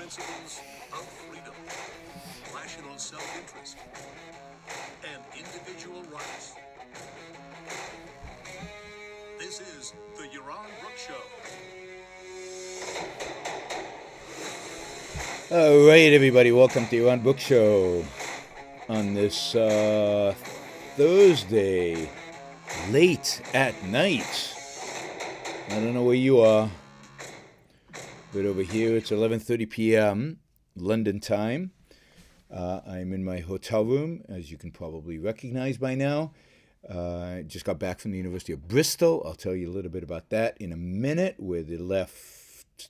principles of freedom, national self-interest, and individual rights. This is the Yaron Brook Show. All right, everybody, welcome to Yaron Brook Show on this Thursday, late at night. I don't know where you are, but over here it's 11:30 p.m. London time. I'm in my hotel room, as you can probably recognize by now. I just got back from the University of Bristol. I'll tell you a little bit about that in a minute, where they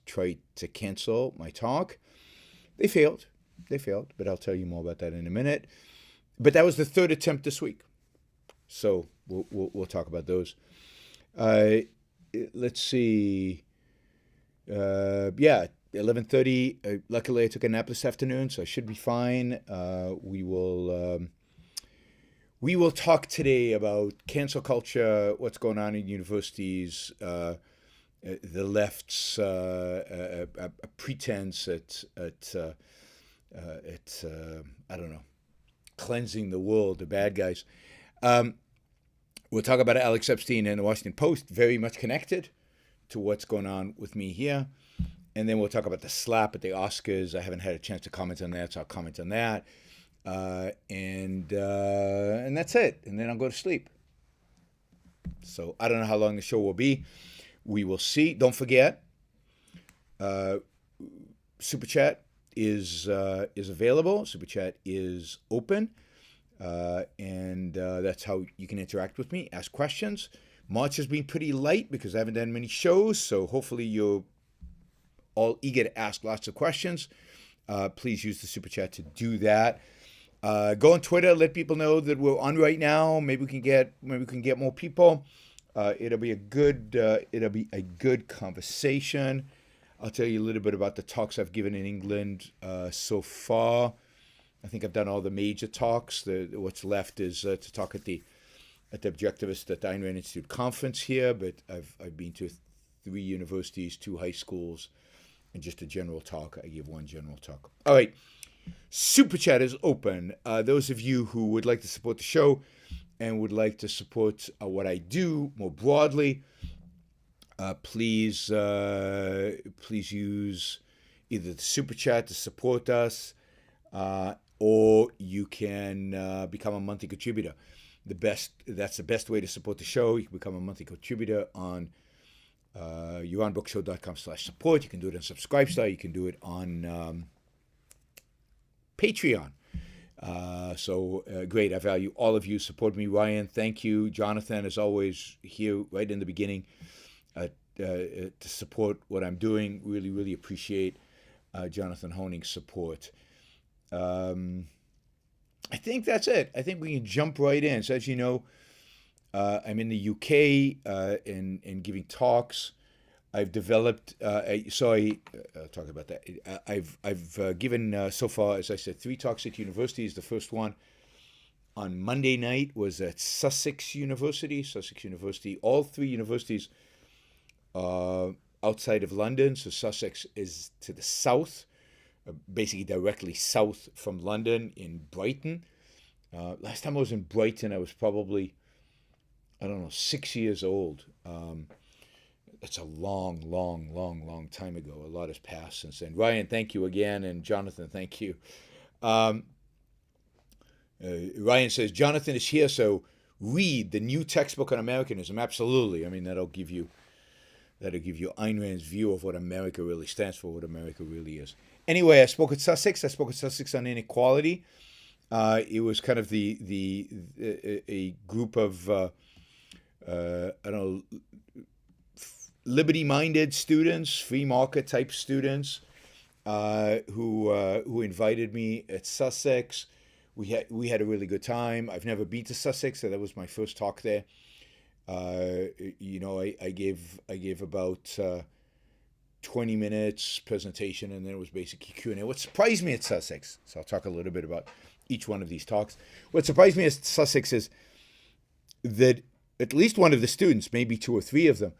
tried to cancel my talk. They failed, but I'll tell you more about that in a minute. But that was the third attempt this week, so we'll talk about those. Let's see. 11:30. Luckily, I took a nap this afternoon, so I should be fine. We will talk today about cancel culture, what's going on in universities, the left's pretense at I don't know, cleansing the world, the bad guys. We'll talk about Alex Epstein and the Washington Post, very much connected to what's going on with me here. And then we'll talk about the slap at the Oscars. I haven't had a chance to comment on that, so I'll comment on that. And that's it. And then I'll go to sleep. So I don't know how long the show will be. We will see. Don't forget, Super Chat is available. Super Chat is open. And that's how you can interact with me, ask questions. March has been pretty light because I haven't done many shows, so hopefully you're all eager to ask lots of questions. Please use the Super Chat to do that. Go on Twitter, let people know that we're on right now. Maybe we can get more people. It'll be a good conversation. I'll tell you a little bit about the talks I've given in England so far. I think I've done all the major talks. What's left is to talk at the Objectivist at the Ayn Rand Institute conference here, but I've been to 3 universities, 2 high schools, and just a general talk. I give one general talk. All right, Super Chat is open. Those of you who would like to support the show and would like to support what I do more broadly, please use either the Super Chat to support us, or you can become a monthly contributor. That's the best way to support the show. You can become a monthly contributor on YaronBrookShow.com/support. You can do it on Subscribestar. You can do it on Patreon. So great. I value all of you. Support me. Ryan, thank you. Jonathan, as always, here right in the beginning to support what I'm doing. Really, really appreciate Jonathan Honing's support. I think that's it. I think we can jump right in. So as you know, I'm in the UK and giving talks. I've developed. I'll talk about that. I've given so far, as I said, 3 talks at universities. The first one on Monday night was at Sussex University. All 3 universities outside of London. So Sussex is to the south, basically directly south from London in Brighton. Last time I was in Brighton, I was probably, 6 years old. That's a long time ago. A lot has passed since then. Ryan, thank you again. And Jonathan, thank you. Ryan says, Jonathan is here, so read the new textbook on Americanism. Absolutely. I mean, that'll give you Ayn Rand's view of what America really stands for, what America really is. Anyway, I spoke at Sussex. On inequality. It was kind of a group of liberty-minded students, free market type students, who invited me at Sussex. We had a really good time. I've never been to Sussex, so that was my first talk there. I gave about 20 minutes presentation, and then it was basically Q&A. What surprised me at Sussex, so I'll talk a little bit about each one of these talks. What surprised me at Sussex is that at least one of the students, maybe 2 or 3 of them,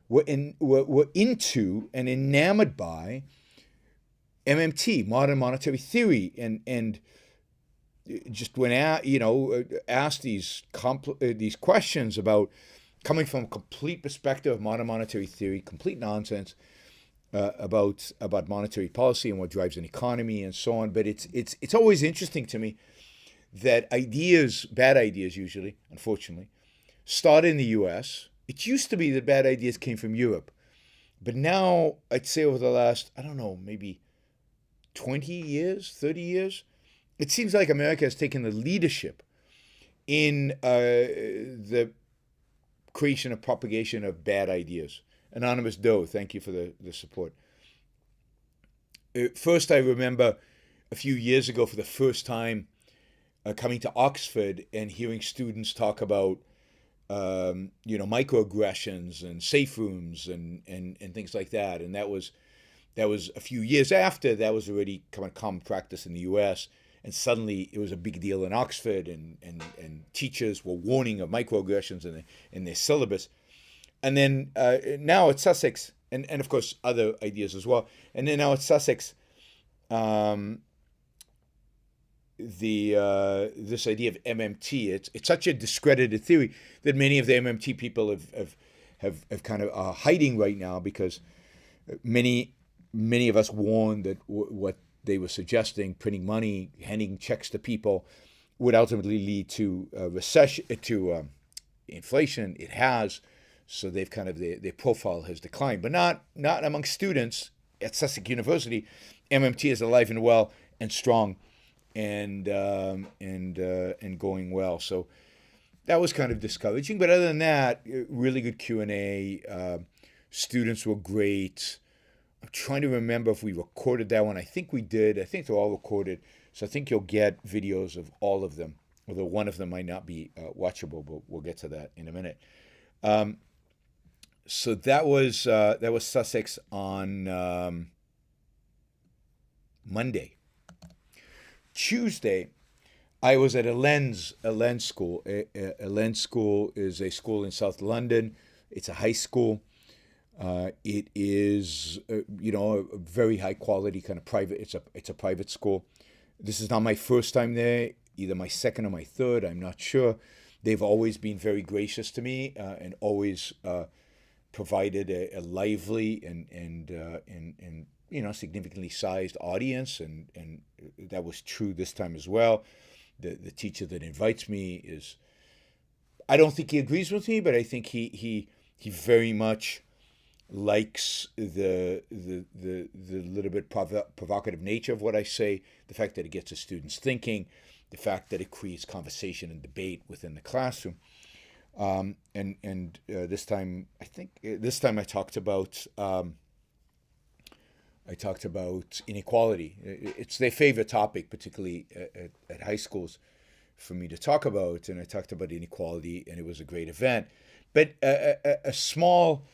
were into and enamored by MMT, modern monetary theory, and just when asked these questions about coming from a complete perspective of modern monetary theory, complete nonsense about monetary policy and what drives an economy and so on. But it's always interesting to me that ideas, bad ideas usually, unfortunately, start in the U.S. It used to be that bad ideas came from Europe, but now I'd say over the last, I don't know, maybe 20 years, 30 years, it seems like America has taken the leadership in the creation and propagation of bad ideas. Anonymous Doe, thank you for the support. First, I remember a few years ago for the first time coming to Oxford and hearing students talk about microaggressions and safe rooms and things like that. And that was a few years after that was already kind of common practice in the U.S. And suddenly it was a big deal in Oxford, and teachers were warning of microaggressions in their syllabus. And then now at Sussex, and of course other ideas as well. And then now at Sussex, this idea of MMT, it's such a discredited theory that many of the MMT people have kind of are hiding right now, because many of us warned that what they were suggesting, printing money, handing checks to people, would ultimately lead to recession, to inflation. It has, so they've kind of their profile has declined, but not among students at Sussex University. MMT is alive and well and strong, and going well. So that was kind of discouraging. But other than that, really good Q&A. Students were great. I'm trying to remember if we recorded that one. I think we did. I think they're all recorded. So I think you'll get videos of all of them, although one of them might not be watchable, but we'll get to that in a minute. So that was Sussex on Monday. Tuesday, I was at a lens school. A lens school is a school in South London. It's a high school. It is, a very high quality kind of private. It's a private school. This is not my first time there, either my second or my third. I'm not sure. They've always been very gracious to me and always provided a lively and significantly sized audience, and that was true this time as well. The teacher that invites me is, I don't think he agrees with me, but I think he very much likes the little bit provocative nature of what I say, the fact that it gets the students thinking, the fact that it creates conversation and debate within the classroom. This time I talked about inequality. It's their favorite topic, particularly at high schools, for me to talk about. And I talked about inequality, and it was a great event. But a small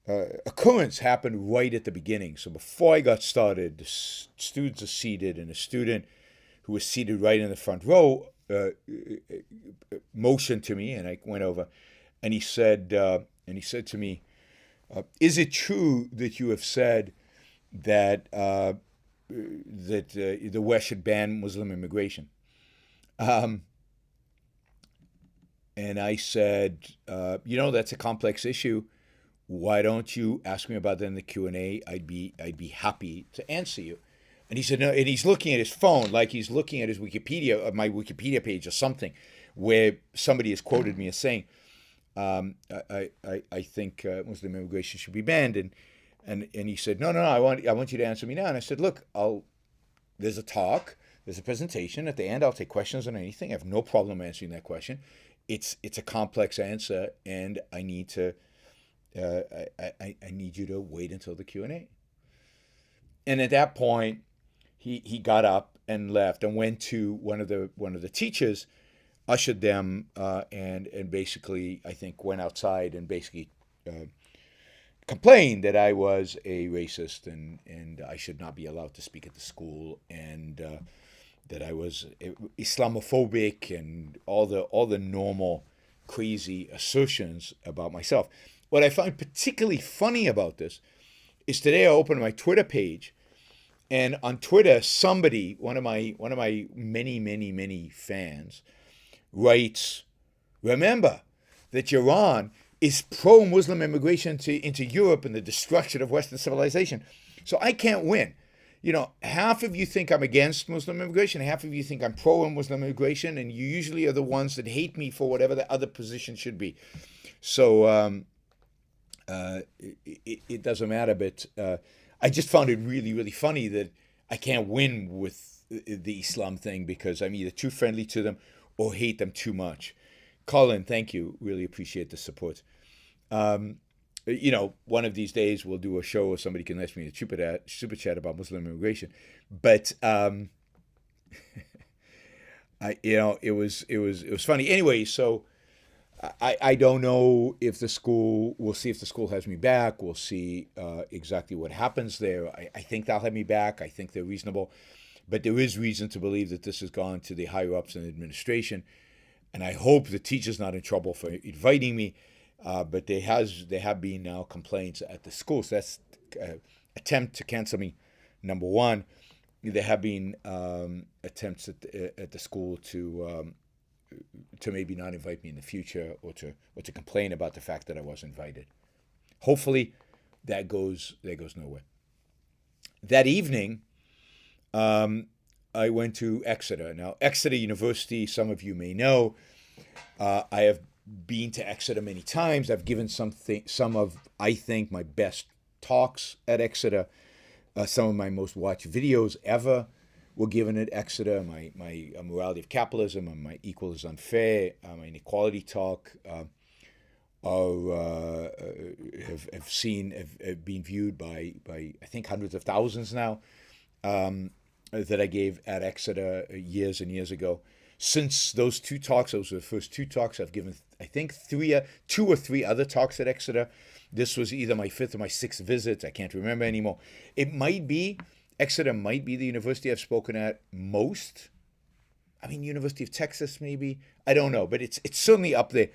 occurrence happened right at the beginning. So before I got started, the students are seated, and a student who was seated right in the front row motioned to me, and I went over, and he said to me, "Is it true that you have said that the West should ban Muslim immigration?" And I said, "That's a complex issue. Why don't you ask me about that in the Q&A? I'd be happy to answer you." And he said, no, and he's looking at his phone, like he's looking at his Wikipedia, my Wikipedia page or something, where somebody has quoted me as saying, I think Muslim immigration should be banned. And he said, no, I want you to answer me now. And I said, look, there's a talk, there's a presentation. At the end, I'll take questions on anything. I have no problem answering that question. It's a complex answer, and I need to I need you to wait until the Q&A. And at that point, he got up and left and went to one of the teachers, ushered them, and basically, I think, went outside and basically complained that I was a racist and I should not be allowed to speak at the school, and that I was Islamophobic and all the normal crazy assertions about myself. What I find particularly funny about this is today I opened my Twitter page, And on Twitter, somebody, one of my many fans, writes, "Remember that Iran is pro-Muslim immigration into Europe and the destruction of Western civilization." So I can't win. Half of you think I'm against Muslim immigration, half of you think I'm pro-Muslim immigration, and you usually are the ones that hate me for whatever the other position should be. So it doesn't matter, but I just found it really funny that I can't win with the Islam thing because I'm either too friendly to them or hate them too much. Colin, thank you. Really appreciate the support. One of these days we'll do a show where somebody can ask me a super chat about Muslim immigration. But it was funny. Anyway, so I don't know if the school. We'll see if the school has me back. We'll see exactly what happens there. I think they'll have me back. I think they're reasonable, but there is reason to believe that this has gone to the higher ups in administration, and I hope the teacher's not in trouble for inviting me. But there have been now complaints at the school. So that's attempt to cancel me. Number one, there have been attempts at the school to maybe not invite me in the future, or to complain about the fact that I was invited. Hopefully, that goes nowhere. That evening, I went to Exeter. Now, Exeter University, some of you may know, I have been to Exeter many times. I've given some of, I think, my best talks at Exeter. Some of my most watched videos ever were given at Exeter. My morality of capitalism and my equal is unfair, my inequality talk have been viewed by I think hundreds of thousands now, that I gave at Exeter years and years ago. Since those two talks, those were the first two talks, I've given, I think, two or three other talks at Exeter. This was either my fifth or my sixth visit. I can't remember anymore. Exeter might be the university I've spoken at most. I mean, University of Texas, maybe. I don't know, but it's certainly up there.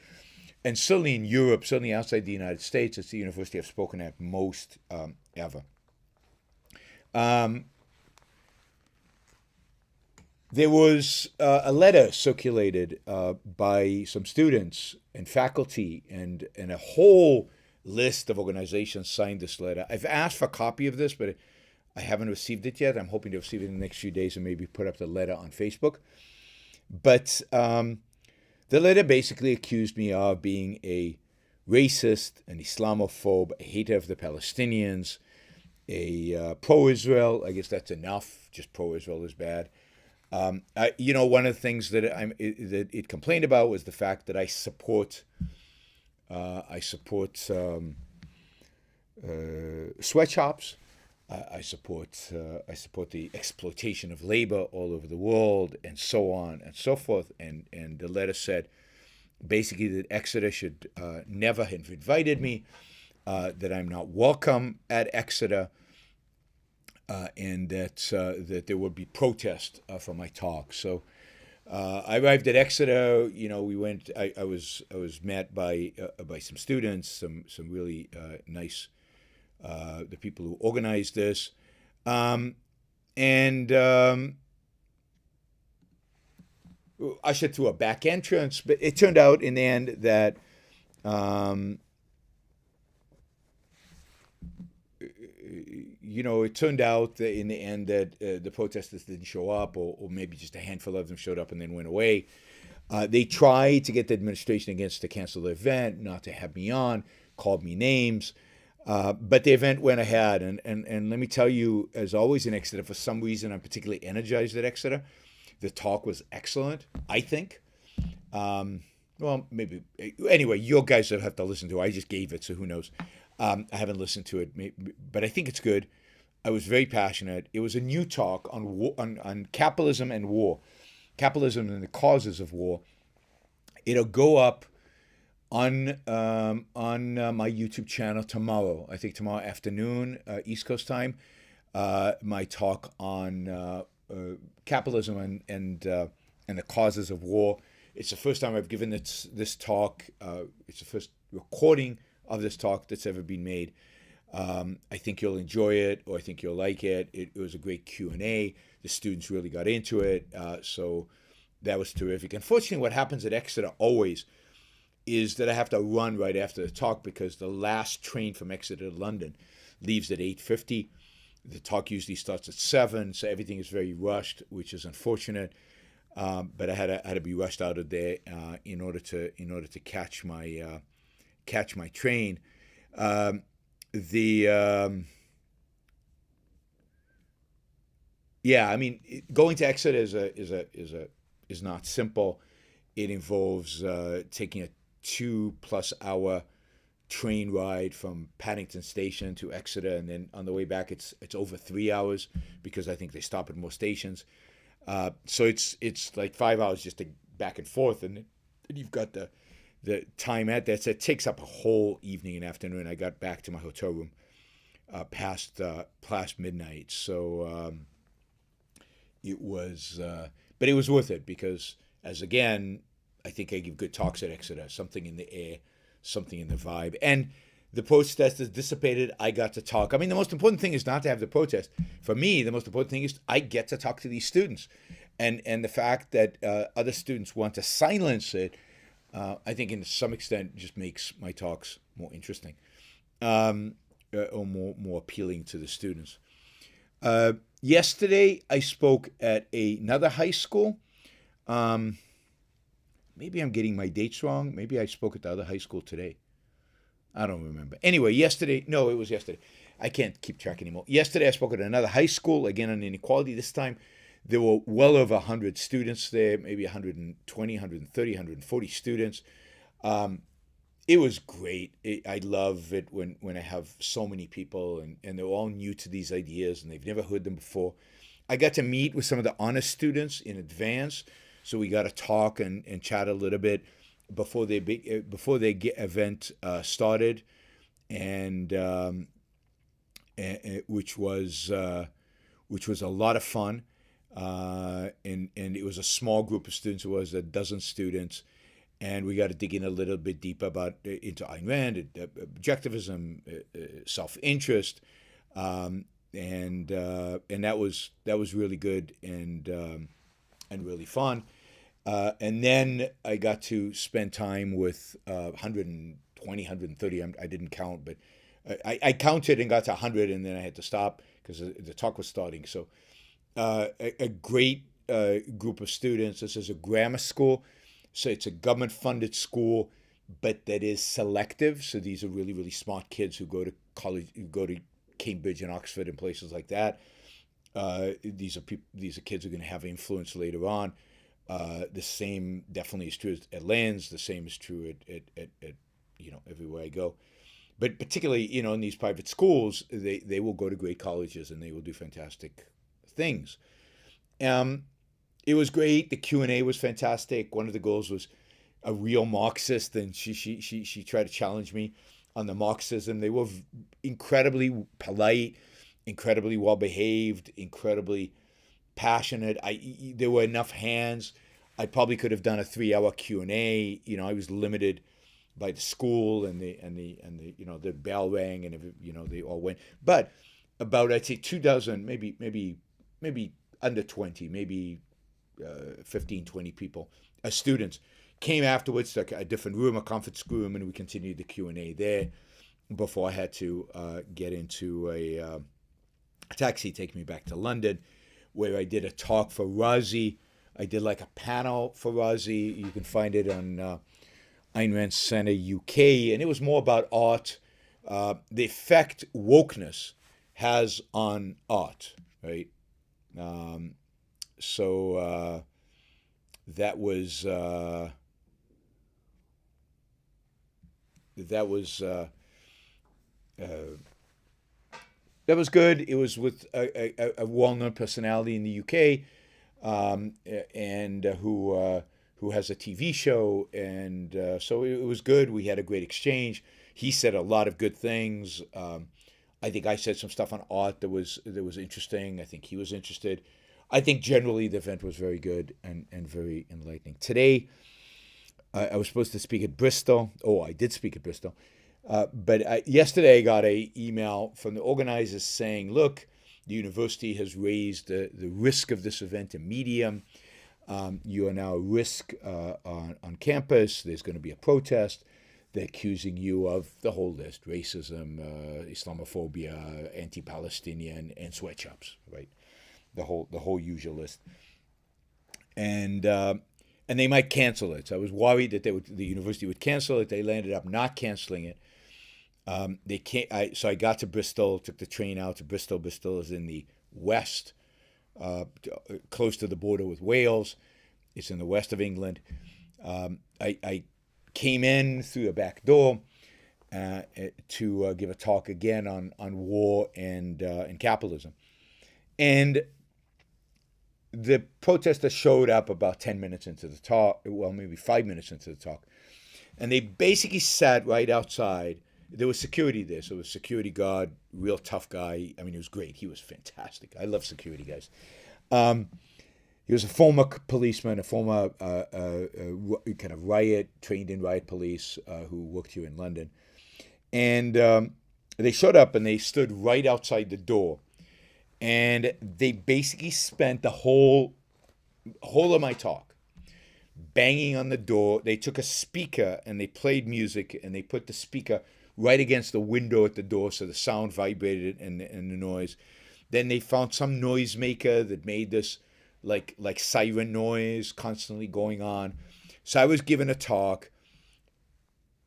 And certainly in Europe, certainly outside the United States, it's the university I've spoken at most ever. There was a letter circulated by some students and faculty, and a whole list of organizations signed this letter. I've asked for a copy of this, but I haven't received it yet. I'm hoping to receive it in the next few days and maybe put up the letter on Facebook. But the letter basically accused me of being a racist, an Islamophobe, a hater of the Palestinians, a pro-Israel. I guess that's enough. Just pro-Israel is bad. One of the things that it complained about was the fact that I support sweatshops. I support the exploitation of labor all over the world, and so on and so forth. And the letter said basically that Exeter should never have invited me, that I'm not welcome at Exeter. And that there would be protest for my talk. So I arrived at Exeter. We went. I was met by some students, some really nice, the people who organized this, and ushered through a back entrance. But it turned out in the end that. It turned out that in the end that the protesters didn't show up, or maybe just a handful of them showed up and then went away. They tried to get the administration to cancel the event, not to have me on, called me names, but the event went ahead. And let me tell you, as always in Exeter, for some reason I'm particularly energized at Exeter. The talk was excellent, I think. Well, maybe. Anyway, you guys will have to listen to it. I just gave it, so who knows. I haven't listened to it, but I think it's good. I was very passionate. It was a new talk on capitalism and war, capitalism and the causes of war. It'll go up on my YouTube channel tomorrow. I think tomorrow afternoon, East Coast time. My talk on capitalism and the causes of war. It's the first time I've given this talk. It's the first recording of this talk that's ever been made. I think you'll enjoy it, or I think you'll like it. It was a great Q&A. The students really got into it, so that was terrific. Unfortunately, what happens at Exeter always is that I have to run right after the talk because the last train from Exeter to London leaves at 8:50. The talk usually starts at 7, so everything is very rushed, which is unfortunate. But I had to be rushed out of there in order to catch my train. Yeah, I mean, going to Exeter is not simple. It involves taking a 2+ hour train ride from Paddington Station to Exeter, and then on the way back it's over 3 hours because I think they stop at more stations. So it's like 5 hours just to back and forth, and you've got the time at that. So it takes up a whole evening and afternoon. I got back to my hotel room past midnight. So it was, but it was worth it because, as again, I think I give good talks at Exeter. Something in the air, something in the vibe, and the protest is dissipated. I got to talk. I mean, the most important thing is not to have the protest. For me, the most important thing is I get to talk to these students, and the fact that other students want to silence it, I think, in some extent, just makes my talks more interesting, or more appealing to the students. Yesterday, I spoke at another high school. Maybe I'm getting my dates wrong. Maybe I spoke at the other high school today. I don't remember. Anyway, it was yesterday. I can't keep track anymore. Yesterday, I spoke at another high school, again on inequality. This time, there were well over 100 students there, maybe 120, 130, 140 students. It was great. I love it when I have so many people and they're all new to these ideas and they've never heard them before. I got to meet with some of the honor students in advance, so we got to talk and chat a little bit before the event started, and which was a lot of fun. And it was a small group of students. It was a dozen students, and we got to dig in a little bit deeper into Ayn Rand, objectivism, self-interest, and that was really good and really fun. And then I got to spend time with 120, 130. I didn't count, but I counted and got to 100, and then I had to stop because the talk was starting. So a great group of students. This is a grammar school, so it's a government-funded school, but that is selective. So these are really, really smart kids who go to college, who go to Cambridge and Oxford and places like that. These are kids who are going to have influence later on. The same definitely is true at Lands. The same is true at everywhere I go. But particularly, in these private schools, they will go to great colleges and they will do fantastic things. It was great. The Q&A was fantastic. One of the girls was a real Marxist, and she tried to challenge me on the Marxism. They were incredibly polite, incredibly well behaved, incredibly passionate. There were enough hands. I probably could have done a 3-hour Q&A. I was limited by the school and the bell rang and they all went. But about, I'd say 24, maybe under 20, maybe 15, 20 people, students came afterwards to a different room, a conference room, and we continued the Q&A there before I had to get into a taxi take me back to London, where I did a talk for Razi. I did like a panel for Razi. You can find it on Ayn Rand Center UK, and it was more about art, the effect wokeness has on art, right? So that was good. It was with a well-known personality in the UK, and who has a TV show, and so it was good. We had a great exchange. He said a lot of good things. I think I said some stuff on art that was interesting. I think he was interested. I think generally the event was very good and very enlightening. Today, I was supposed to speak at Bristol. Oh, I did speak at Bristol. But yesterday I got an email from the organizers saying, look, the university has raised the risk of this event to medium. You are now a risk on campus. There's going to be a protest. They're accusing you of the whole list: racism, Islamophobia, anti-Palestinian, and sweatshops, right? The whole usual list. And they might cancel it. So I was worried that the university would cancel it. They landed up not canceling it. They can't. So I got to Bristol, took the train out to Bristol. Bristol is in the west, close to the border with Wales. It's in the west of England. I came in through the back door to give a talk again on war and capitalism. And the protesters showed up about 10 minutes into the talk, well, maybe 5 minutes into the talk. And they basically sat right outside. There was security there, so it was a security guard, real tough guy. I mean, he was great. He was fantastic. I love security guys. He was a former policeman, a former kind of trained in riot police who worked here in London. And they showed up and they stood right outside the door. And they basically spent the whole of my talk banging on the door. They took a speaker and they played music and they put the speaker right against the window at the door so the sound vibrated and the noise. Then they found some noisemaker that made this like siren noise constantly going on. So I was given a talk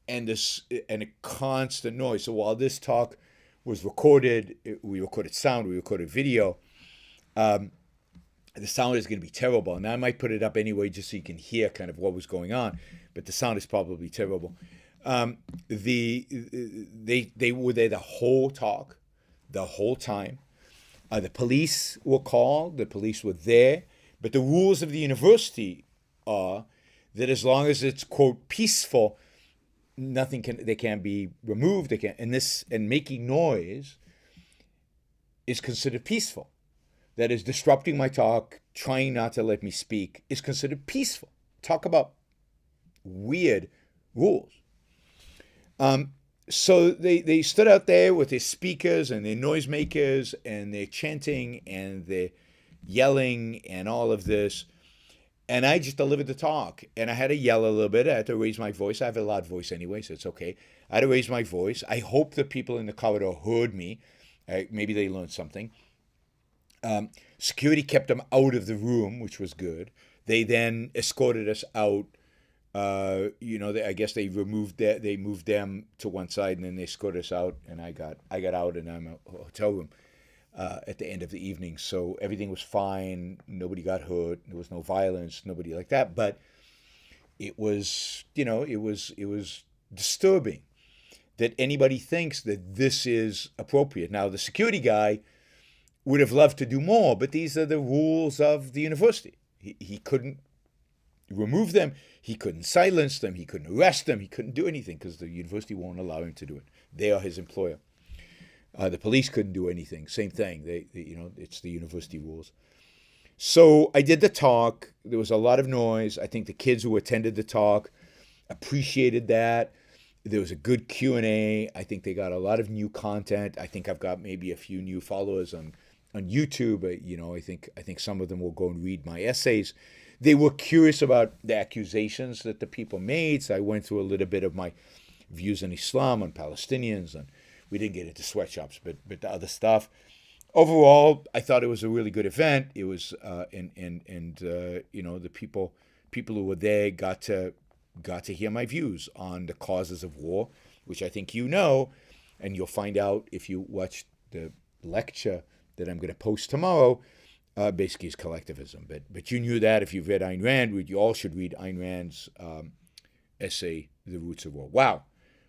and a constant noise. So while this talk was recorded, we recorded sound, we recorded video. The sound is going to be terrible, and I might put it up anyway just so you can hear kind of what was going on. But the sound is probably terrible. They were there the whole talk, the whole time. The police were called. The police were there. But the rules of the university are that as long as it's, quote, peaceful, they can't be removed. They can't, and making noise is considered peaceful. That is, disrupting my talk, trying not to let me speak, is considered peaceful. Talk about weird rules. So they stood out there with their speakers and their noisemakers and their chanting and their yelling and all of this. And I just delivered the talk. And I had to yell a little bit. I had to raise my voice. I have a loud voice anyway, so it's okay. I had to raise my voice. I hope the people in the corridor heard me. Maybe they learned something. Security kept them out of the room, which was good. They then escorted us out. I guess they moved them to one side, and then they escorted us out. And I got out, and I'm in a hotel room at the end of the evening. So everything was fine. Nobody got hurt. There was no violence. Nobody like that. But it was, it was disturbing that anybody thinks that this is appropriate. Now, the security guy would have loved to do more, but these are the rules of the university. He couldn't remove them. He couldn't silence them. He couldn't arrest them. He couldn't do anything because the university won't allow him to do it. They are his employer. The police couldn't do anything. Same thing. It's the university rules. So I did the talk. There was a lot of noise. I think the kids who attended the talk appreciated that. There was a good Q&A. I think they got a lot of new content. I think I've got maybe a few new followers on YouTube. I think some of them will go and read my essays. They were curious about the accusations that the people made. So I went through a little bit of my views on Islam, on Palestinians, and we didn't get into sweatshops, but the other stuff. Overall, I thought it was a really good event. It was, the people who were there got to hear my views on the causes of war, which I think and you'll find out if you watch the lecture that I'm going to post tomorrow. Basically, is collectivism. But you knew that if you've read Ayn Rand, you all should read Ayn Rand's essay, The Roots of War. Wow.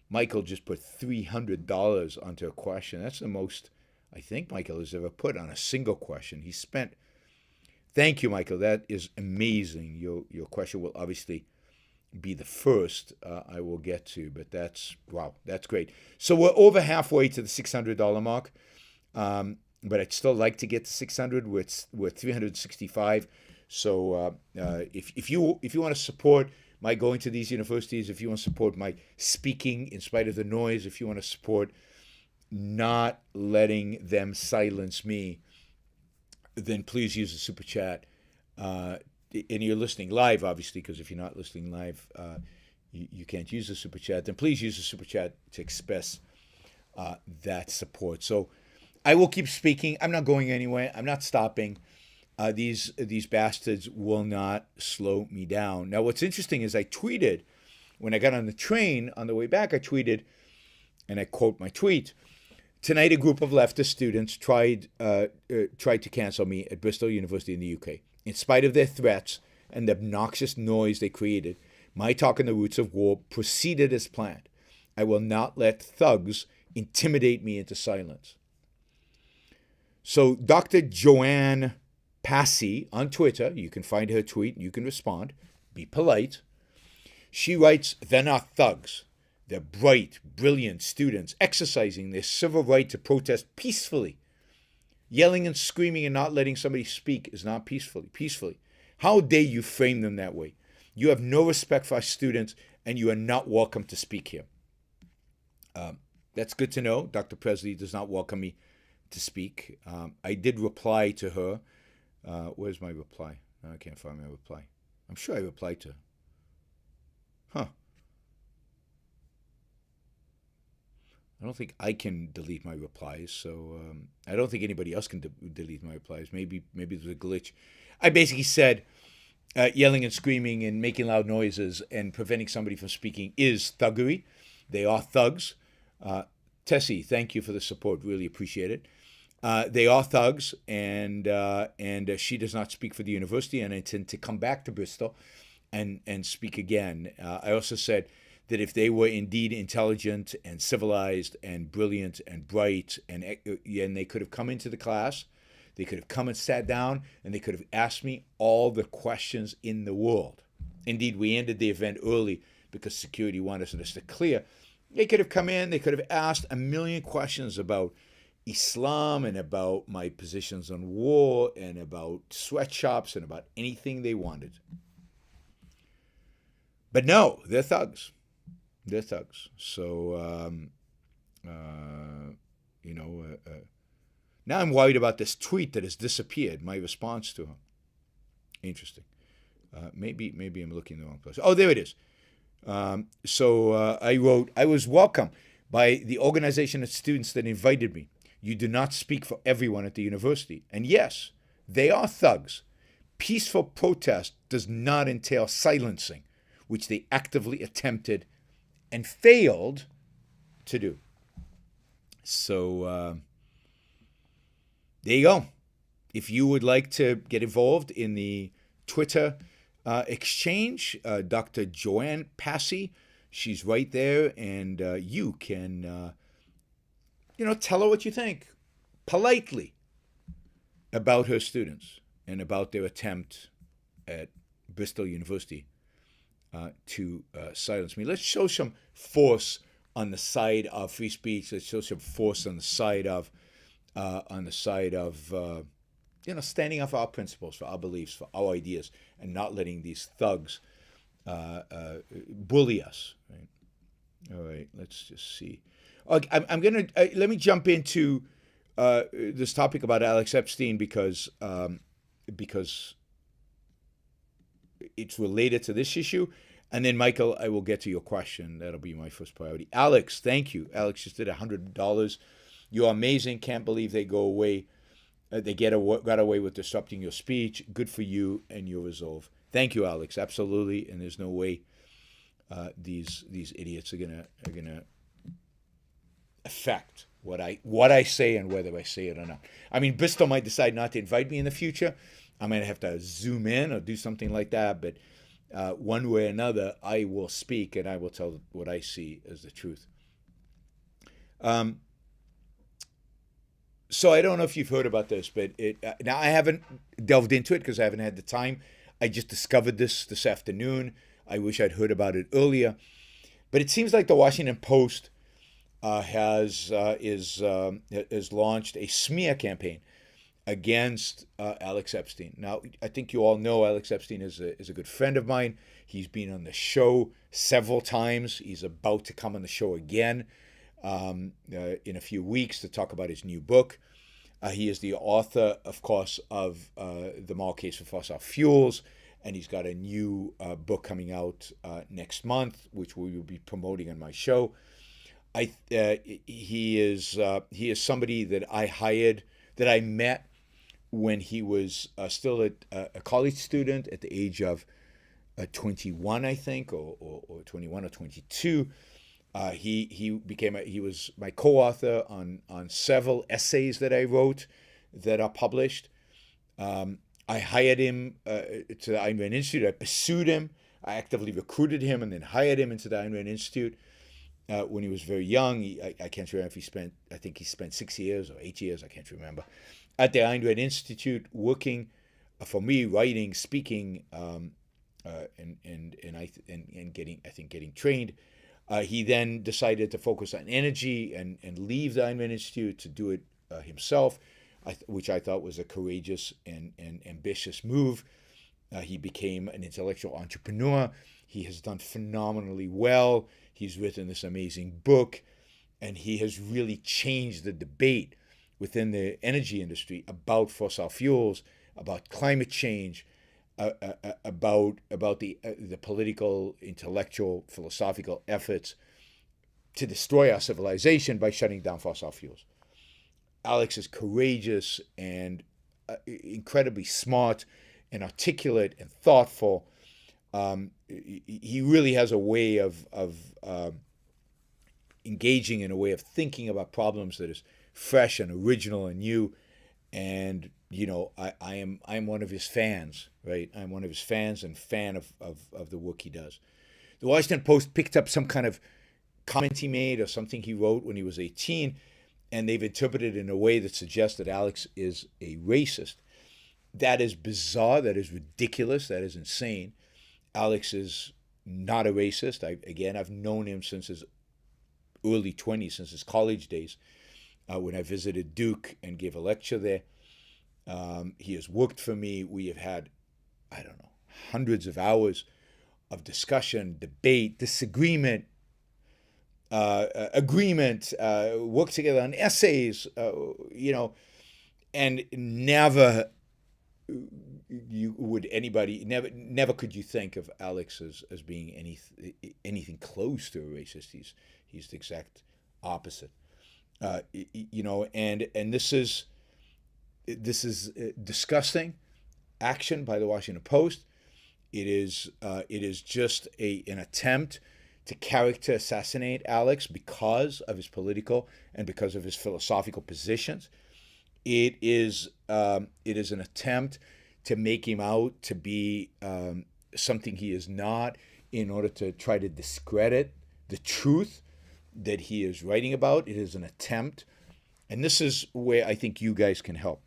Michael just put $300 onto a question. That's the most I think Michael has ever put on a single question. Thank you, Michael. That is amazing. Your question will obviously be the first I will get to, but that's great. So we're over halfway to the $600 mark, but I'd still like to get to 600. We're 365. So if you want to support my going to these universities, if you want to support my speaking in spite of the noise, if you want to support not letting them silence me, then please use the super chat. And you're listening live, obviously, because if you're not listening live, you can't use the super chat. Then please use the super chat to express that support. So I will keep speaking. I'm not going anywhere. I'm not stopping. These bastards will not slow me down. Now, what's interesting is I tweeted when I got on the train on the way back. I tweeted, and I quote my tweet: "Tonight, a group of leftist students tried to cancel me at Bristol University in the UK. In spite of their threats and the obnoxious noise they created, my talk on the roots of war proceeded as planned. I will not let thugs intimidate me into silence." So Dr. Joanne Passy on Twitter, you can find her tweet and you can respond. Be polite. She writes, "They're not thugs. They're bright, brilliant students exercising their civil right to protest peacefully. Yelling and screaming and not letting somebody speak is not peacefully. How dare you frame them that way? You have no respect for our students and you are not welcome to speak here." That's good to know. Dr. Presley does not welcome me to speak. I did reply to her. Where's my reply? I can't find my reply. I'm sure I replied to her. Huh. I don't think I can delete my replies, so I don't think anybody else can delete my replies. Maybe there's a glitch. I basically said yelling and screaming and making loud noises and preventing somebody from speaking is thuggery. They are thugs. Tessie, thank you for the support. Really appreciate it. They are thugs, and she does not speak for the university, and I intend to come back to Bristol and speak again. I also said that if they were indeed intelligent and civilized and brilliant and bright, and they could have come into the class, they could have come and sat down, and they could have asked me all the questions in the world. Indeed, we ended the event early because security wanted us to clear. They could have come in, they could have asked a million questions about Islam and about my positions on war and about sweatshops and about anything they wanted. But no, they're thugs. They're thugs. So, now I'm worried about this tweet that has disappeared, my response to her. Interesting. Maybe I'm looking in the wrong place. Oh, there it is. I wrote, "I was welcomed by the organization of students that invited me. You do not speak for everyone at the university. And yes, they are thugs. Peaceful protest does not entail silencing, which they actively attempted and failed to do." So there you go. If you would like to get involved in the Twitter exchange, Dr. Joanne Passy, she's right there, and you can, tell her what you think politely about her students and about their attempt at Bristol University to silence me. Let's show some force on the side of free speech. Let's show some force on the side of standing up for our principles, for our beliefs, for our ideas, and not letting these thugs bully us. Right? All right, let's just see. Okay, let me jump into this topic about Alex Epstein because it's related to this issue. And then, Michael, I will get to your question. That'll be my first priority. Alex, thank you. Alex just did $100. You're amazing. Can't believe they go away. They got away with disrupting your speech. Good for you and your resolve. Thank you, Alex. Absolutely. And there's no way these idiots are gonna affect what I say and whether I say it or not. I mean, Bristol might decide not to invite me in the future. I might have to zoom in or do something like that. But one way or another, I will speak and I will tell what I see as the truth. So I don't know if you've heard about this, but now I haven't delved into it because I haven't had the time. I just discovered this afternoon. I wish I'd heard about it earlier. But it seems like the Washington Post has launched a smear campaign against Alex Epstein. Now, I think you all know Alex Epstein is a good friend of mine. He's been on the show several times. He's about to come on the show again in a few weeks to talk about his new book. He is the author, of course, of The Moral Case for Fossil Fuels, and he's got a new book coming out next month, which we will be promoting on my show. He is somebody that I hired, that I met when he was still a college student at the age of 21, I think, or 21 or 22. He was my co-author on several essays that I wrote that are published. I hired him to the Ayn Rand Institute. I pursued him. I actively recruited him and then hired him into the Ayn Rand Institute when he was very young. I can't remember if I think he spent 6 years or 8 years, I can't remember, at the Ayn Rand Institute working for me, writing, speaking, and getting trained. He then decided to focus on energy and leave the Ayn Rand Institute to do it himself, which I thought was a courageous and ambitious move. He became an intellectual entrepreneur. He has done phenomenally well. He's written this amazing book, and he has really changed the debate within the energy industry about fossil fuels, about climate change, about the political, intellectual, philosophical efforts to destroy our civilization by shutting down fossil fuels. Alex is courageous and incredibly smart and articulate and thoughtful. He really has a way of engaging in a way of thinking about problems that is fresh and original and new. And I am one of his fans, right? I'm one of his fans and fan of the work he does. The Washington Post picked up some kind of comment he made or something he wrote when he was 18, and they've interpreted it in a way that suggests that Alex is a racist. That is bizarre. That is ridiculous. That is insane. Alex is not a racist. I've known him since his early 20s, since his college days, when I visited Duke and gave a lecture there. He has worked for me. We have had, hundreds of hours of discussion, debate, disagreement, agreement, work together on essays, and never never could you think of Alex as being anything close to a racist. He's the exact opposite. And this is disgusting action by the Washington Post. It is just an attempt to character assassinate Alex because of his political and because of his philosophical positions. It is an attempt to make him out to be something he is not, in order to try to discredit the truth that he is writing about. It is an attempt, and this is where I think you guys can help.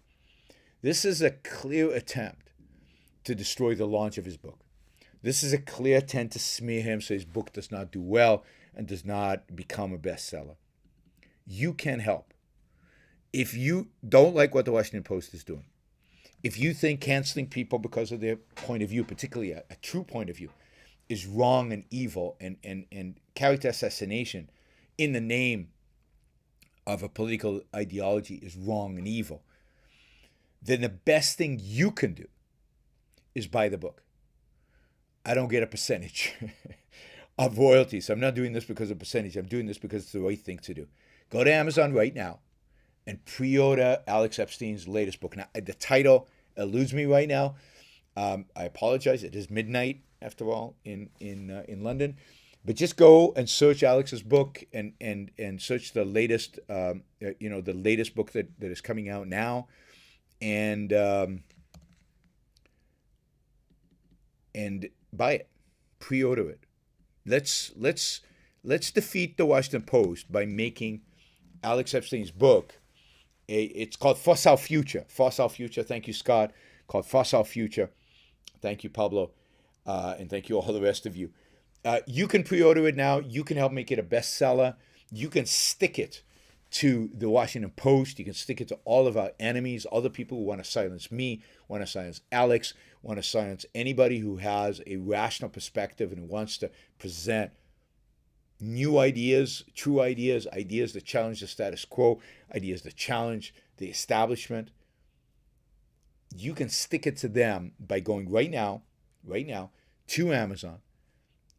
This is a clear attempt to destroy the launch of his book. This is a clear attempt to smear him so his book does not do well and does not become a bestseller. You can help. If you don't like what the Washington Post is doing, if you think canceling people because of their point of view, particularly a true point of view, is wrong and evil and character assassination in the name of a political ideology is wrong and evil, then the best thing you can do is buy the book. I don't get a percentage of royalties. I'm not doing this because of percentage. I'm doing this because it's the right thing to do. Go to Amazon right now and pre-order Alex Epstein's latest book. Now, the title eludes me right now. I apologize. It is midnight, after all, in London. But just go and search Alex's book and search the latest, the latest book that is coming out now, and buy it, pre-order it. Let's defeat the Washington Post by making Alex Epstein's book. It's called Fossil Future. Fossil Future. Thank you, Scott. Called Fossil Future. Thank you, Pablo, and thank you all the rest of you. You can pre-order it now. You can help make it a bestseller. You can stick it to the Washington Post. You can stick it to all of our enemies, other people who want to silence me, want to silence Alex, want to silence anybody who has a rational perspective and who wants to present new ideas, true ideas, ideas that challenge the status quo, ideas that challenge the establishment. You can stick it to them by going right now to Amazon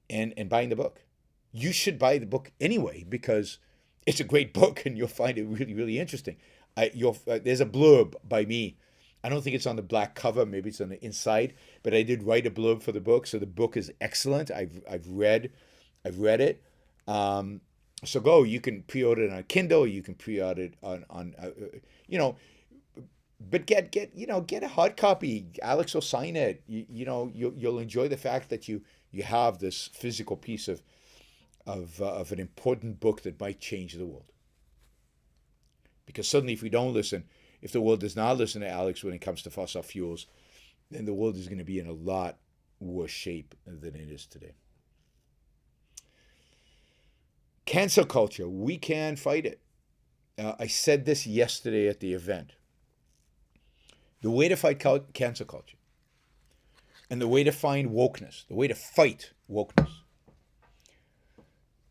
and buying the book. You should buy the book anyway because it's a great book and you'll find it really, really interesting. There's a blurb by me. I don't think it's on the black cover. Maybe it's on the inside. But I did write a blurb for the book, so the book is excellent. I've read it. So go. You can pre-order it on Kindle. You can pre-order it on But get a hard copy. Alex will sign it. You'll enjoy the fact that you have this physical piece of an important book that might change the world. Because suddenly, if we don't listen, if the world does not listen to Alex when it comes to fossil fuels, then the world is going to be in a lot worse shape than it is today. Cancel culture, we can fight it. I said this yesterday at the event. The way to fight cancel culture and the way to find wokeness, the way to fight wokeness,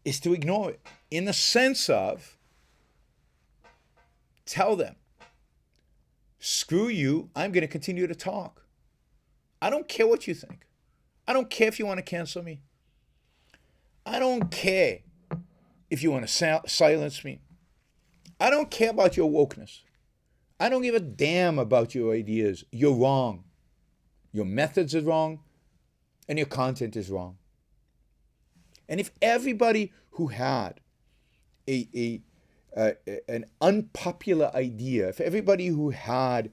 is to ignore it in the sense of tell them, screw you, I'm going to continue to talk. I don't care what you think. I don't care if you want to cancel me. I don't care if you want to silence me. I don't care about your wokeness. I don't give a damn about your ideas. You're wrong. Your methods are wrong, and your content is wrong. And if everybody who had an unpopular idea, if everybody who had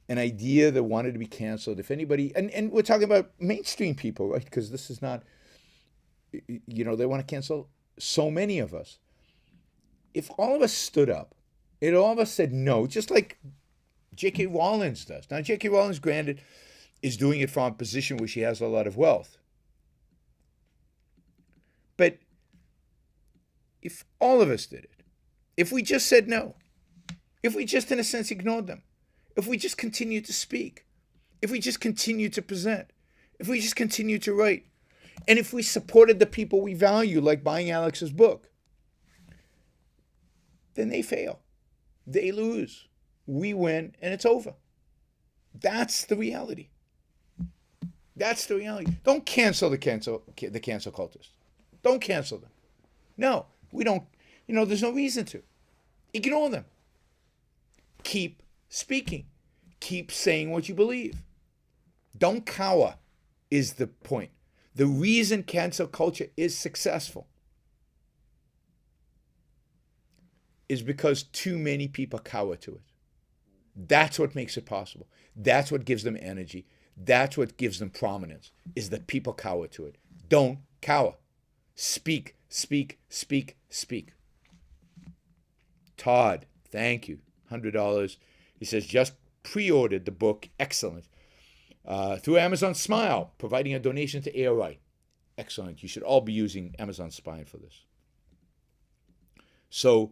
an idea that wanted to be canceled, if anybody, and we're talking about mainstream people, right? Because this is not, they want to cancel so many of us. If all of us stood up, and all of us said no, just like J.K. Rowling does. Now, J.K. Rowling, granted, is doing it from a position where she has a lot of wealth. But if all of us did it, if we just said no, if we just, in a sense, ignored them, if we just continued to speak, if we just continued to present, if we just continued to write, and if we supported the people we value, like buying Alex's book, then they fail. They lose. We win, and it's over. That's the reality. That's the reality. Don't cancel the cancel cultists. Don't cancel them. No, we don't. There's no reason to. Ignore them. Keep speaking. Keep saying what you believe. Don't cower is the point. The reason cancel culture is successful is because too many people cower to it. That's what makes it possible. That's what gives them energy. That's what gives them prominence, is that people cower to it. Don't cower. Speak, speak, speak, speak. Todd, thank you. $100. He says, just pre-ordered the book. Excellent. Through Amazon Smile, providing a donation to ARI. Excellent. You should all be using Amazon Smile for this. So,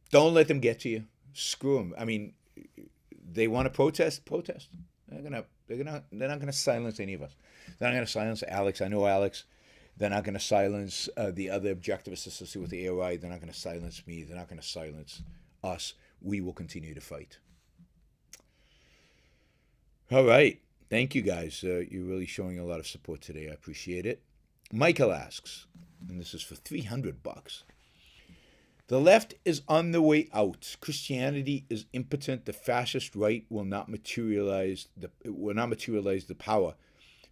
don't let them get to you. Screw them. I mean, they want to protest. They're not going to silence any of us. They're not going to silence Alex. I know Alex. They're not going to silence the other objectivists associated with the AOI. They're not going to silence me. They're not going to silence us. We will continue to fight. All right. Thank you, guys. You're really showing a lot of support today. I appreciate it. Michael asks, and this is for $300. The left is on the way out. Christianity is impotent. The fascist right will not materialize the power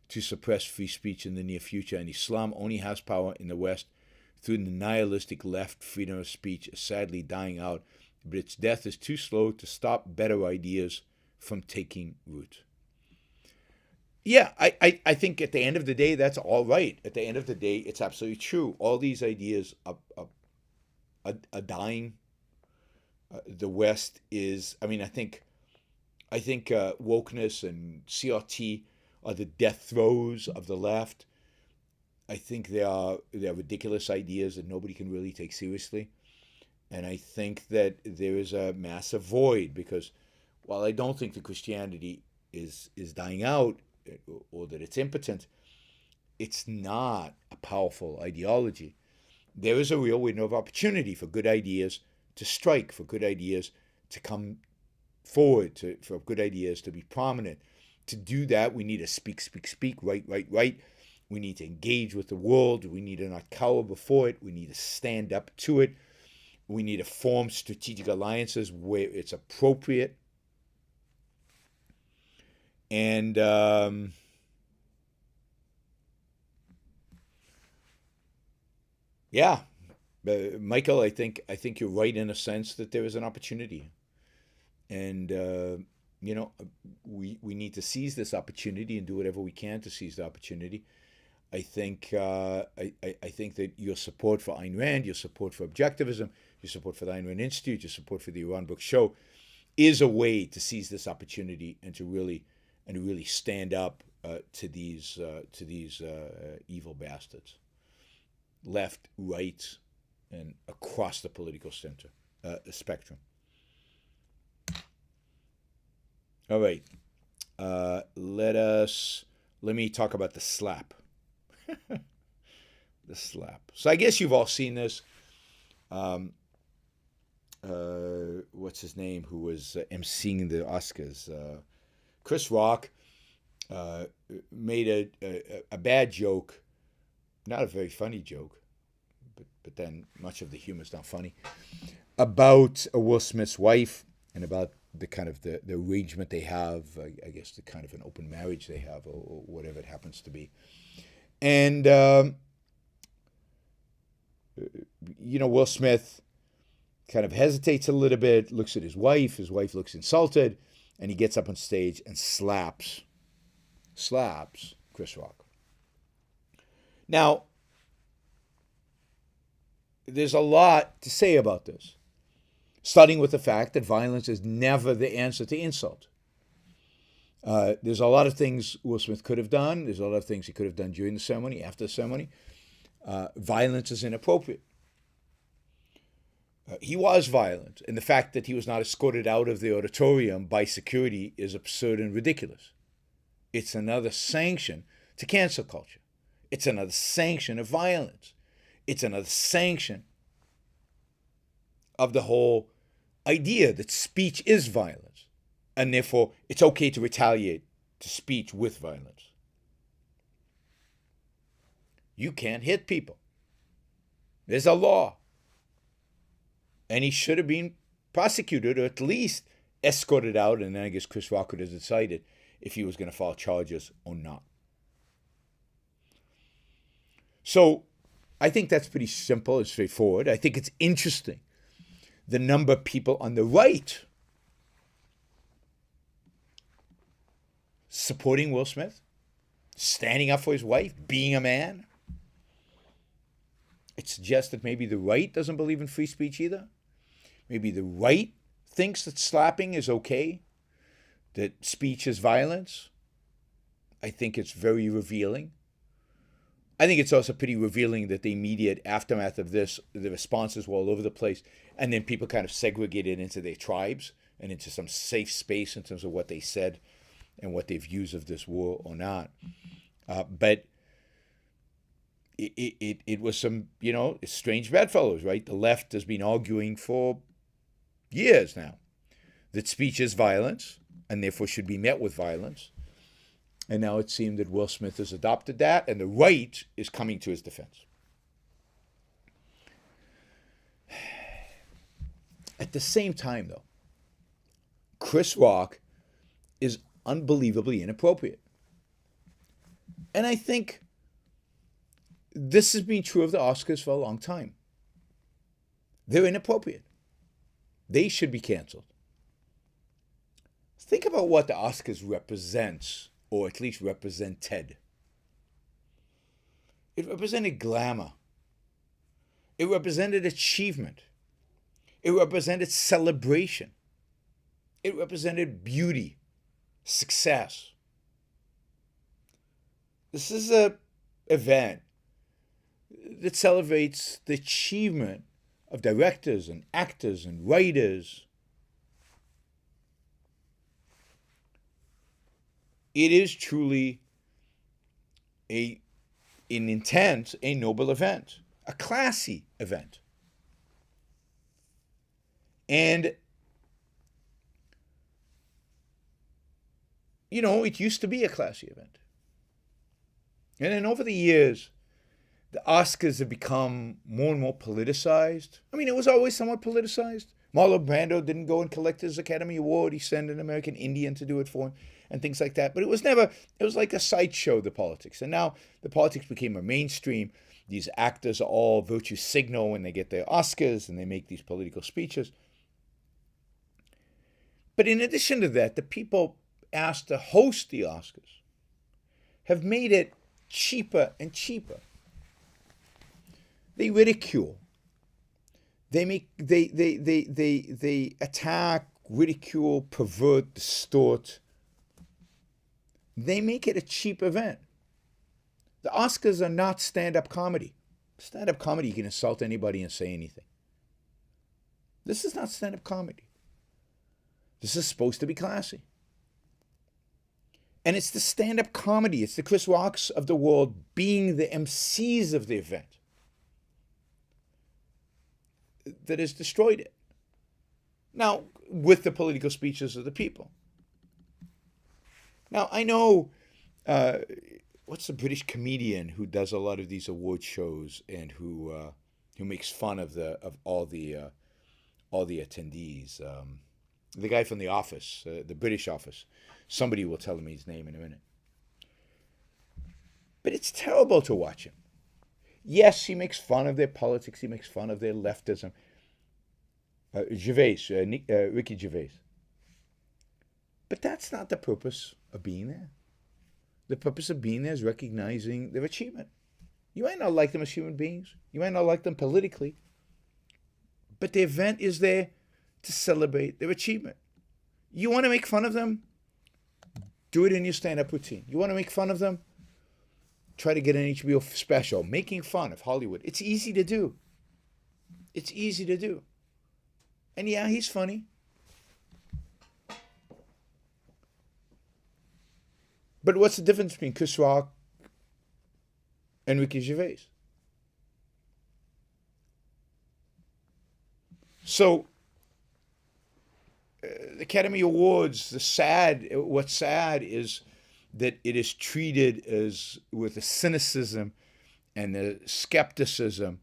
to suppress free speech in the near future, and Islam only has power in the West through the nihilistic left. Freedom of speech is sadly dying out, but its death is too slow to stop better ideas from taking root. Yeah, I think at the end of the day, that's all right. At the end of the day, it's absolutely true. All these ideas are dying. The West is, I think wokeness and CRT are the death throes of the left. I think they are ridiculous ideas that nobody can really take seriously. And I think that there is a massive void because while I don't think that Christianity is dying out or that it's impotent, it's not a powerful ideology. There is a real window of opportunity for good ideas to strike, for good ideas to come forward, for good ideas to be prominent. To do that, we need to speak, write. We need to engage with the world. We need to not cower before it. We need to stand up to it. We need to form strategic alliances where it's appropriate. And yeah, Michael, I think you're right in a sense that there is an opportunity, and we need to seize this opportunity and do whatever we can to seize the opportunity. I think I think that your support for Ayn Rand, your support for objectivism, your support for the Ayn Rand Institute, your support for the Iran Book Show, is a way to seize this opportunity and to really stand up to these evil bastards, left, right, and across the political center spectrum. All right, let me talk about the slap. The slap. So I guess you've all seen this. What's his name? Who was emceeing the Oscars? Chris Rock made a bad joke, not a very funny joke, but then much of the humor is not funny, about Will Smith's wife and about the kind of the arrangement they have, I guess the kind of an open marriage they have or whatever it happens to be. And, Will Smith kind of hesitates a little bit, looks at his wife. His wife looks insulted, and he gets up on stage and slaps Chris Rock. Now, there's a lot to say about this, starting with the fact that violence is never the answer to insult. There's a lot of things Will Smith could have done. There's a lot of things he could have done during the ceremony, after the ceremony. Violence is inappropriate. He was violent, and the fact that he was not escorted out of the auditorium by security is absurd and ridiculous. It's another sanction to cancel culture. It's another sanction of violence. It's another sanction of the whole idea that speech is violence, and therefore it's okay to retaliate to speech with violence. You can't hit people. There's a law. And he should have been prosecuted or at least escorted out, and then I guess Chris Rock would have decided if he was going to file charges or not. So I think that's pretty simple and straightforward. I think it's interesting the number of people on the right supporting Will Smith, standing up for his wife, being a man. It suggests that maybe the right doesn't believe in free speech either. Maybe the right thinks that slapping is okay, that speech is violence. I think it's very revealing. I think it's also pretty revealing that the immediate aftermath of this, the responses were all over the place, and then people kind of segregated into their tribes and into some safe space in terms of what they said and what their views of this were or not. But it was some, strange bedfellows, right? The left has been arguing for years now that speech is violence and therefore should be met with violence. And now it seemed that Will Smith has adopted that, and the right is coming to his defense. At the same time, though, Chris Rock is unbelievably inappropriate. And I think this has been true of the Oscars for a long time. They're inappropriate. They should be canceled. Think about what the Oscars represents, or at least represented. It represented glamour. It represented achievement. It represented celebration. It represented beauty, success. This is an event that celebrates the achievement of directors and actors and writers. It is truly in intent a noble event, a classy event. And, you know, it used to be a classy event. And then over the years, the Oscars have become more and more politicized. I mean, it was always somewhat politicized. Marlon Brando didn't go and collect his Academy Award. He sent an American Indian to do it for him and things like that. But it was never, it was like a sideshow, the politics. And now the politics became a mainstream. These actors are all virtue signal when they get their Oscars and they make these political speeches. But in addition to that, the people asked to host the Oscars have made it cheaper and cheaper. They ridicule. They attack, ridicule, pervert, distort. They make it a cheap event. The Oscars are not stand-up comedy. Stand-up comedy, you can insult anybody and say anything. This is not stand-up comedy. This is supposed to be classy. And it's the stand-up comedy, it's the Chris Rocks of the world being the MCs of the event that has destroyed it. Now, with the political speeches of the people. Now, I know, what's the British comedian who does a lot of these award shows and who makes fun of all the attendees? The guy from The Office, the British Office. Somebody will tell me his name in a minute. But it's terrible to watch him. Yes, he makes fun of their politics. He makes fun of their leftism. Gervais, Ricky Gervais. But that's not the purpose of being there. The purpose of being there is recognizing their achievement. You might not like them as human beings. You might not like them politically. But the event is there to celebrate their achievement. You want to make fun of them? Do it in your stand-up routine. You want to make fun of them? Try to get an HBO special, making fun of Hollywood. It's easy to do. It's easy to do. And yeah, he's funny. But what's the difference between Chris Rock and Ricky Gervais? So, the Academy Awards, what's sad is that it is treated as with a cynicism and a skepticism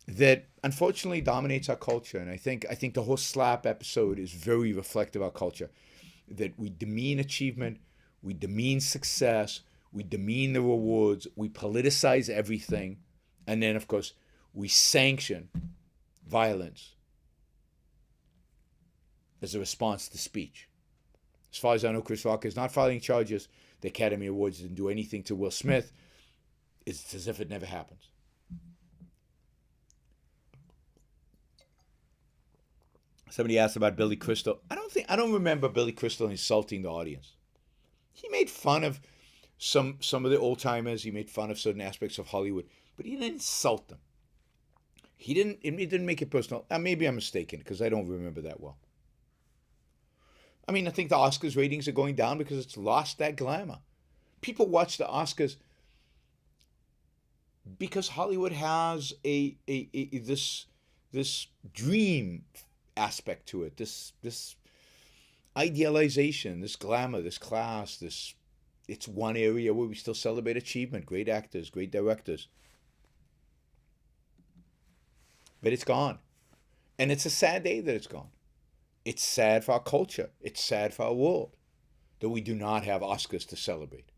that unfortunately dominates our culture. And I think the whole slap episode is very reflective of our culture. That we demean achievement, we demean success, we demean the rewards, we politicize everything, and then of course we sanction violence as a response to speech. As far as I know, Chris Rock is not filing charges. The Academy Awards didn't do anything to Will Smith. It's as if it never happened. Somebody asked about Billy Crystal. I don't remember Billy Crystal insulting the audience. He made fun of some of the old timers. He made fun of certain aspects of Hollywood, but he didn't insult them. He didn't make it personal. Maybe I'm mistaken because I don't remember that well. I mean, I think the Oscars ratings are going down because it's lost that glamour. People watch the Oscars because Hollywood has this dream aspect to it, this idealization, this glamour, this class, it's one area where we still celebrate achievement, great actors, great directors. But it's gone. And it's a sad day that it's gone. It's sad for our culture. It's sad for our world that we do not have Oscars to celebrate.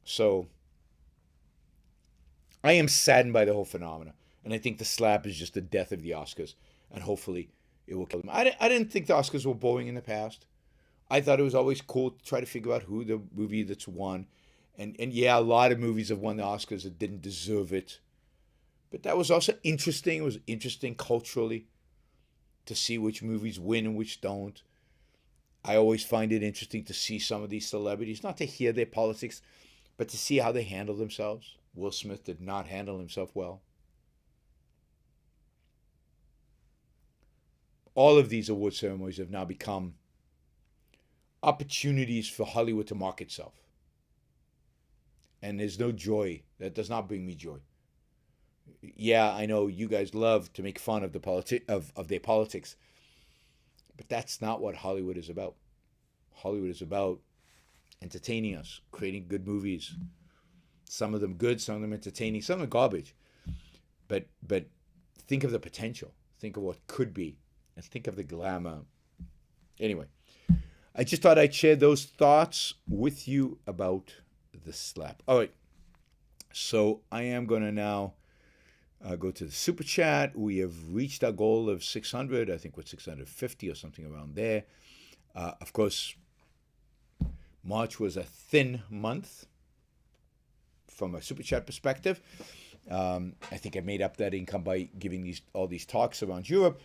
So I am saddened by the whole phenomena. And I think the slap is just the death of the Oscars. And hopefully it will kill them. I didn't think the Oscars were boring in the past. I thought it was always cool to try to figure out who the movie that's won. And yeah, a lot of movies have won the Oscars that didn't deserve it. But that was also interesting. It was interesting culturally to see which movies win and which don't. I always find it interesting to see some of these celebrities, not to hear their politics, but to see how they handle themselves. Will Smith did not handle himself well. All of these award ceremonies have now become opportunities for Hollywood to market itself. And there's no joy. That does not bring me joy. Yeah, I know you guys love to make fun of of their politics, but that's not what Hollywood is about. Hollywood is about entertaining us, creating good movies. Some of them good, some of them entertaining, some of them garbage. But think of the potential. Think of what could be, and think of the glamour. Anyway, I just thought I'd share those thoughts with you about the slap. All right, so I am going to now go to the Super Chat. We have reached our goal of 600. I think we're 650 or something around there. Of course, March was a thin month from a Super Chat perspective. I think I made up that income by giving all these talks around Europe,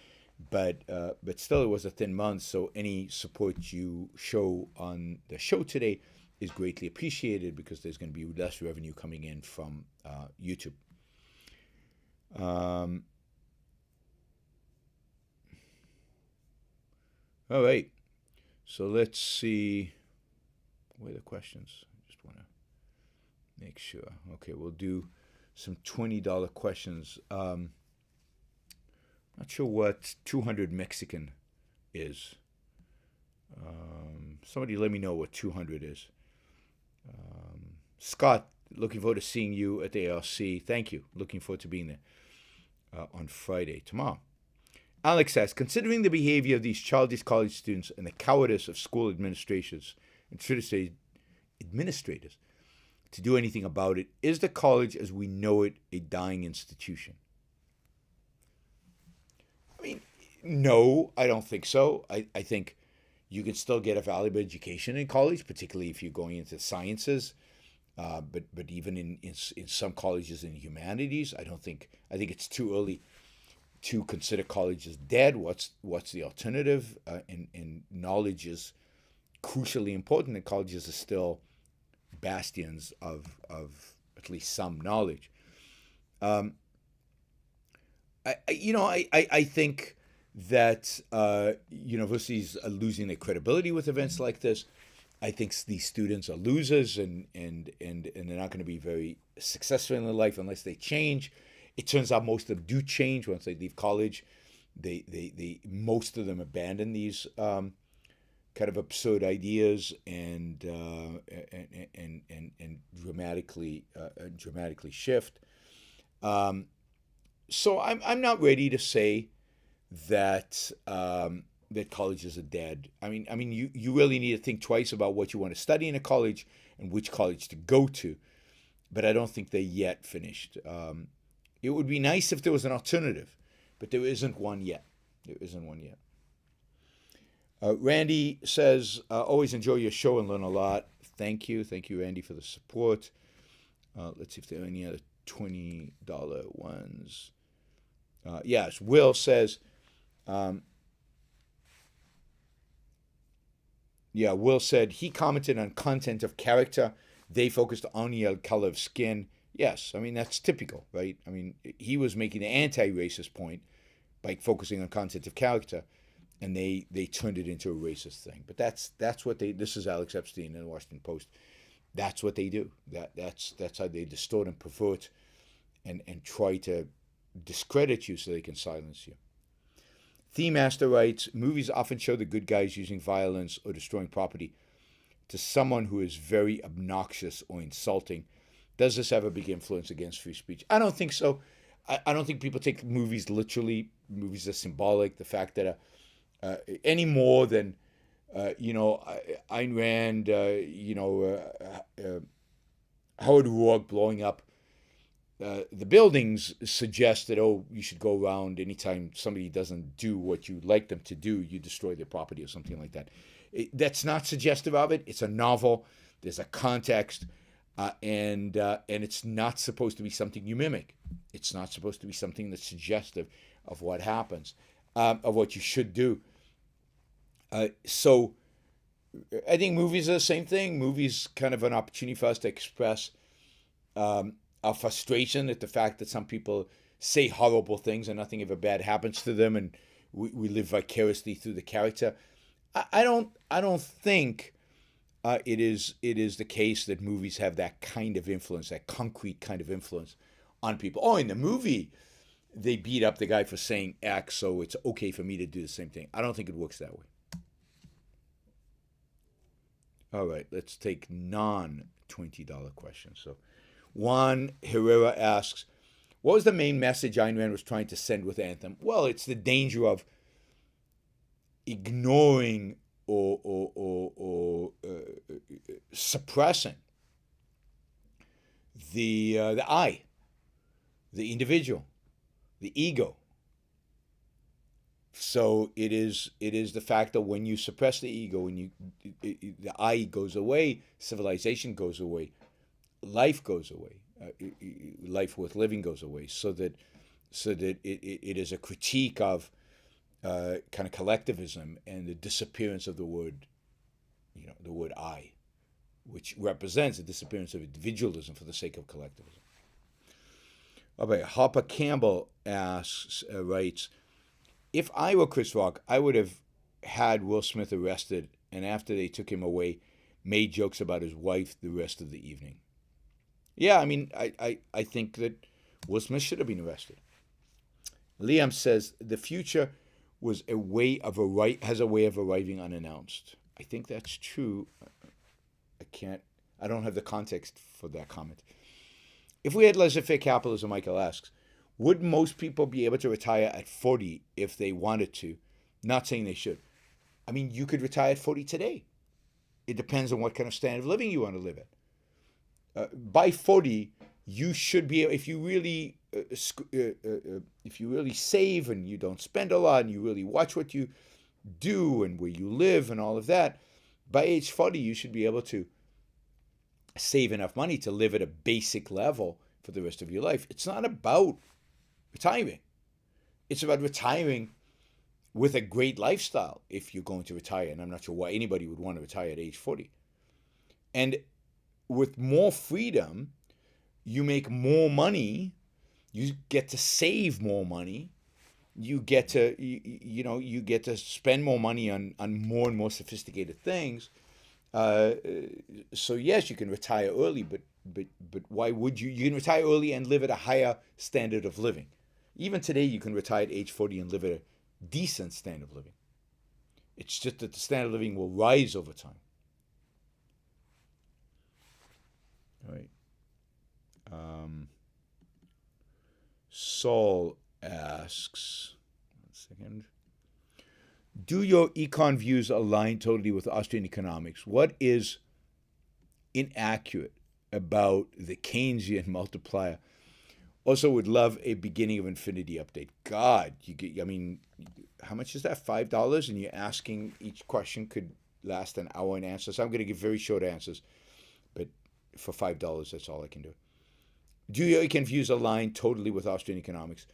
but still it was a thin month. So any support you show on the show today is greatly appreciated, because there's going to be less revenue coming in from YouTube. All right, so let's see where are the questions. I just want to make sure. Okay, we'll do some $20 questions. Not sure what 200 Mexican is. Somebody let me know what 200 is. Scott, looking forward to seeing you at the ARC. Thank you. Looking forward to being there on Friday, tomorrow. Alex says, considering the behavior of these childish college students and the cowardice of school administrators to do anything about it, is the college as we know it a dying institution? I mean, no, I don't think so. I think you can still get a valuable education in college, particularly if you're going into sciences. But even in some colleges in humanities, I think it's too early to consider college as dead. What's the alternative? And knowledge is crucially important, and colleges are still bastions of at least some knowledge. I think that universities are losing their credibility with events like this. I think these students are losers, and they're not going to be very successful in their life unless they change. It turns out most of them do change once they leave college. They most of them abandon these kind of absurd ideas and dramatically shift. So I'm not ready to say that that colleges are dead. I mean, you really need to think twice about what you want to study in a college and which college to go to. But I don't think they're yet finished. It would be nice if there was an alternative, but there isn't one yet. Randy says, always enjoy your show and learn a lot. Thank you, Randy, for the support. Let's see if there are any other $20 ones. Yes, Will says, Will said he commented on content of character. They focused only on color of skin. Yes, I mean, that's typical, right? I mean, he was making the anti-racist point by focusing on content of character, and they turned it into a racist thing. But that's what this is Alex Epstein in the Washington Post. That's what they do. That's how they distort and pervert and try to discredit you so they can silence you. Theme Master writes, movies often show the good guys using violence or destroying property to someone who is very obnoxious or insulting. Does this have a big influence against free speech? I don't think so. I don't think people take movies literally. Movies are symbolic. The fact that any more than, Ayn Rand, Howard Roark blowing up the buildings suggest that, you should go around anytime somebody doesn't do what you like them to do, you destroy their property or something like that. That's not suggestive of it. It's a novel. There's a context. And it's not supposed to be something you mimic. It's not supposed to be something that's suggestive of what happens, of what you should do. So I think movies are the same thing. Movies kind of an opportunity for us to express our frustration at the fact that some people say horrible things and nothing ever bad happens to them, and we live vicariously through the character. I don't think it is the case that movies have that kind of influence, that concrete kind of influence on people. Oh, in the movie, they beat up the guy for saying X, so it's okay for me to do the same thing. I don't think it works that way. All right, let's take non-$20 questions. So Juan Herrera asks, what was the main message Ayn Rand was trying to send with Anthem? Well, it's the danger of ignoring or suppressing the I, the individual, the ego. So it is the fact that when you suppress the ego, when the I goes away, civilization goes away, life goes away, life worth living goes away. So that it is a critique of kind of collectivism and the disappearance of the word, the word I, which represents the disappearance of individualism for the sake of collectivism. Okay, Harper Campbell writes, if I were Chris Rock, I would have had Will Smith arrested, and after they took him away, made jokes about his wife the rest of the evening. Yeah, I mean, I think that Will Smith should have been arrested. Liam says the future has a way of arriving unannounced. I think that's true. I don't have the context for that comment. If we had laissez-faire capitalism, Michael asks, would most people be able to retire at 40 if they wanted to? Not saying they should. I mean, you could retire at 40 today. It depends on what kind of standard of living you want to live at. By 40, you should be, if you really save and you don't spend a lot and you really watch what you do and where you live and all of that, by age 40, you should be able to save enough money to live at a basic level for the rest of your life. It's not about retiring. It's about retiring with a great lifestyle if you're going to retire. And I'm not sure why anybody would want to retire at age 40. And with more freedom, you make more money. You get to save more money. You get to, you get to spend more money on more and more sophisticated things. So yes, you can retire early, but why would you? You can retire early and live at a higher standard of living. Even today, you can retire at age 40 and live at a decent standard of living. It's just that the standard of living will rise over time. All right. Saul asks, 1 second. Do your econ views align totally with Austrian economics? What is inaccurate about the Keynesian multiplier? Also would love a beginning of infinity update. God, how much is that? $5? And you're asking each question could last an hour and answer. So I'm going to give very short answers. But for $5, that's all I can do. Do your econ views align totally with Austrian economics?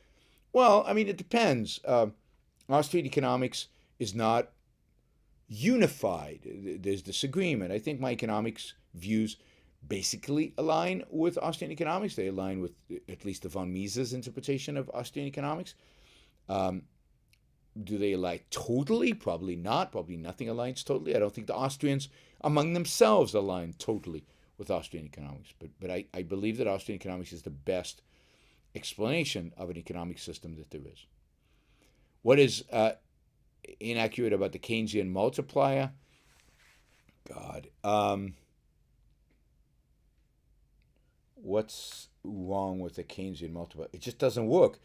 Well, I mean, it depends. Austrian economics is not unified. There's disagreement. I think my economics views basically align with Austrian economics. They align with at least the von Mises interpretation of Austrian economics. Do they align totally? Probably not. Probably nothing aligns totally. I don't think the Austrians among themselves align totally with Austrian economics. But I believe that Austrian economics is the best explanation of an economic system that there is. What is inaccurate about the Keynesian multiplier? God. What's wrong with the Keynesian multiplier? It just doesn't work.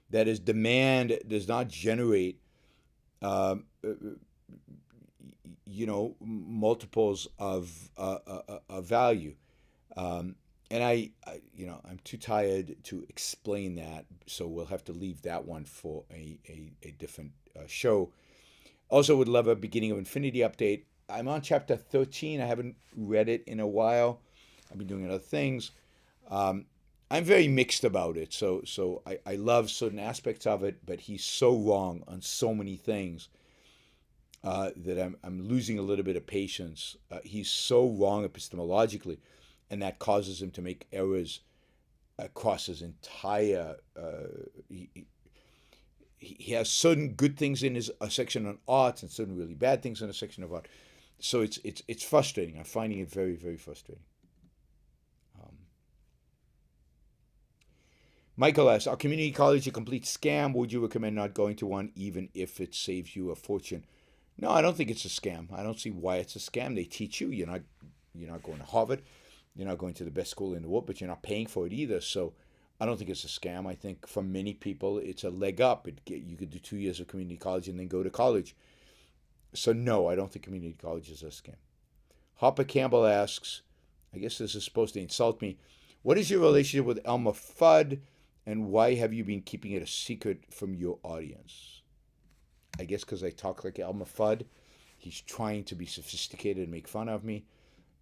That is, demand does not generate, multiples of value. And I'm too tired to explain that, so we'll have to leave that one for a different show. Also would love a beginning of infinity update. I'm on chapter 13. I haven't read it in a while. I've been doing other things. I'm very mixed about it. So I love certain aspects of it, but he's so wrong on so many things. that I'm losing a little bit of patience. He's so wrong epistemologically, and that causes him to make errors across his entire. He has certain good things in his a section on art and certain really bad things in a section of art. So it's frustrating. I'm finding it very, very frustrating. Michael asks, are community college a complete scam? Would you recommend not going to one even if it saves you a fortune? No, I don't think it's a scam. I don't see why it's a scam. They teach you. You're not going to Harvard. You're not going to the best school in the world, but you're not paying for it either. So I don't think it's a scam. I think for many people, it's a leg up. You could do 2 years of community college and then go to college. So no, I don't think community college is a scam. Hopper Campbell asks, I guess this is supposed to insult me, what is your relationship with Elmer Fudd, and why have you been keeping it a secret from your audience? I guess because I talk like Elmer Fudd. He's trying to be sophisticated and make fun of me.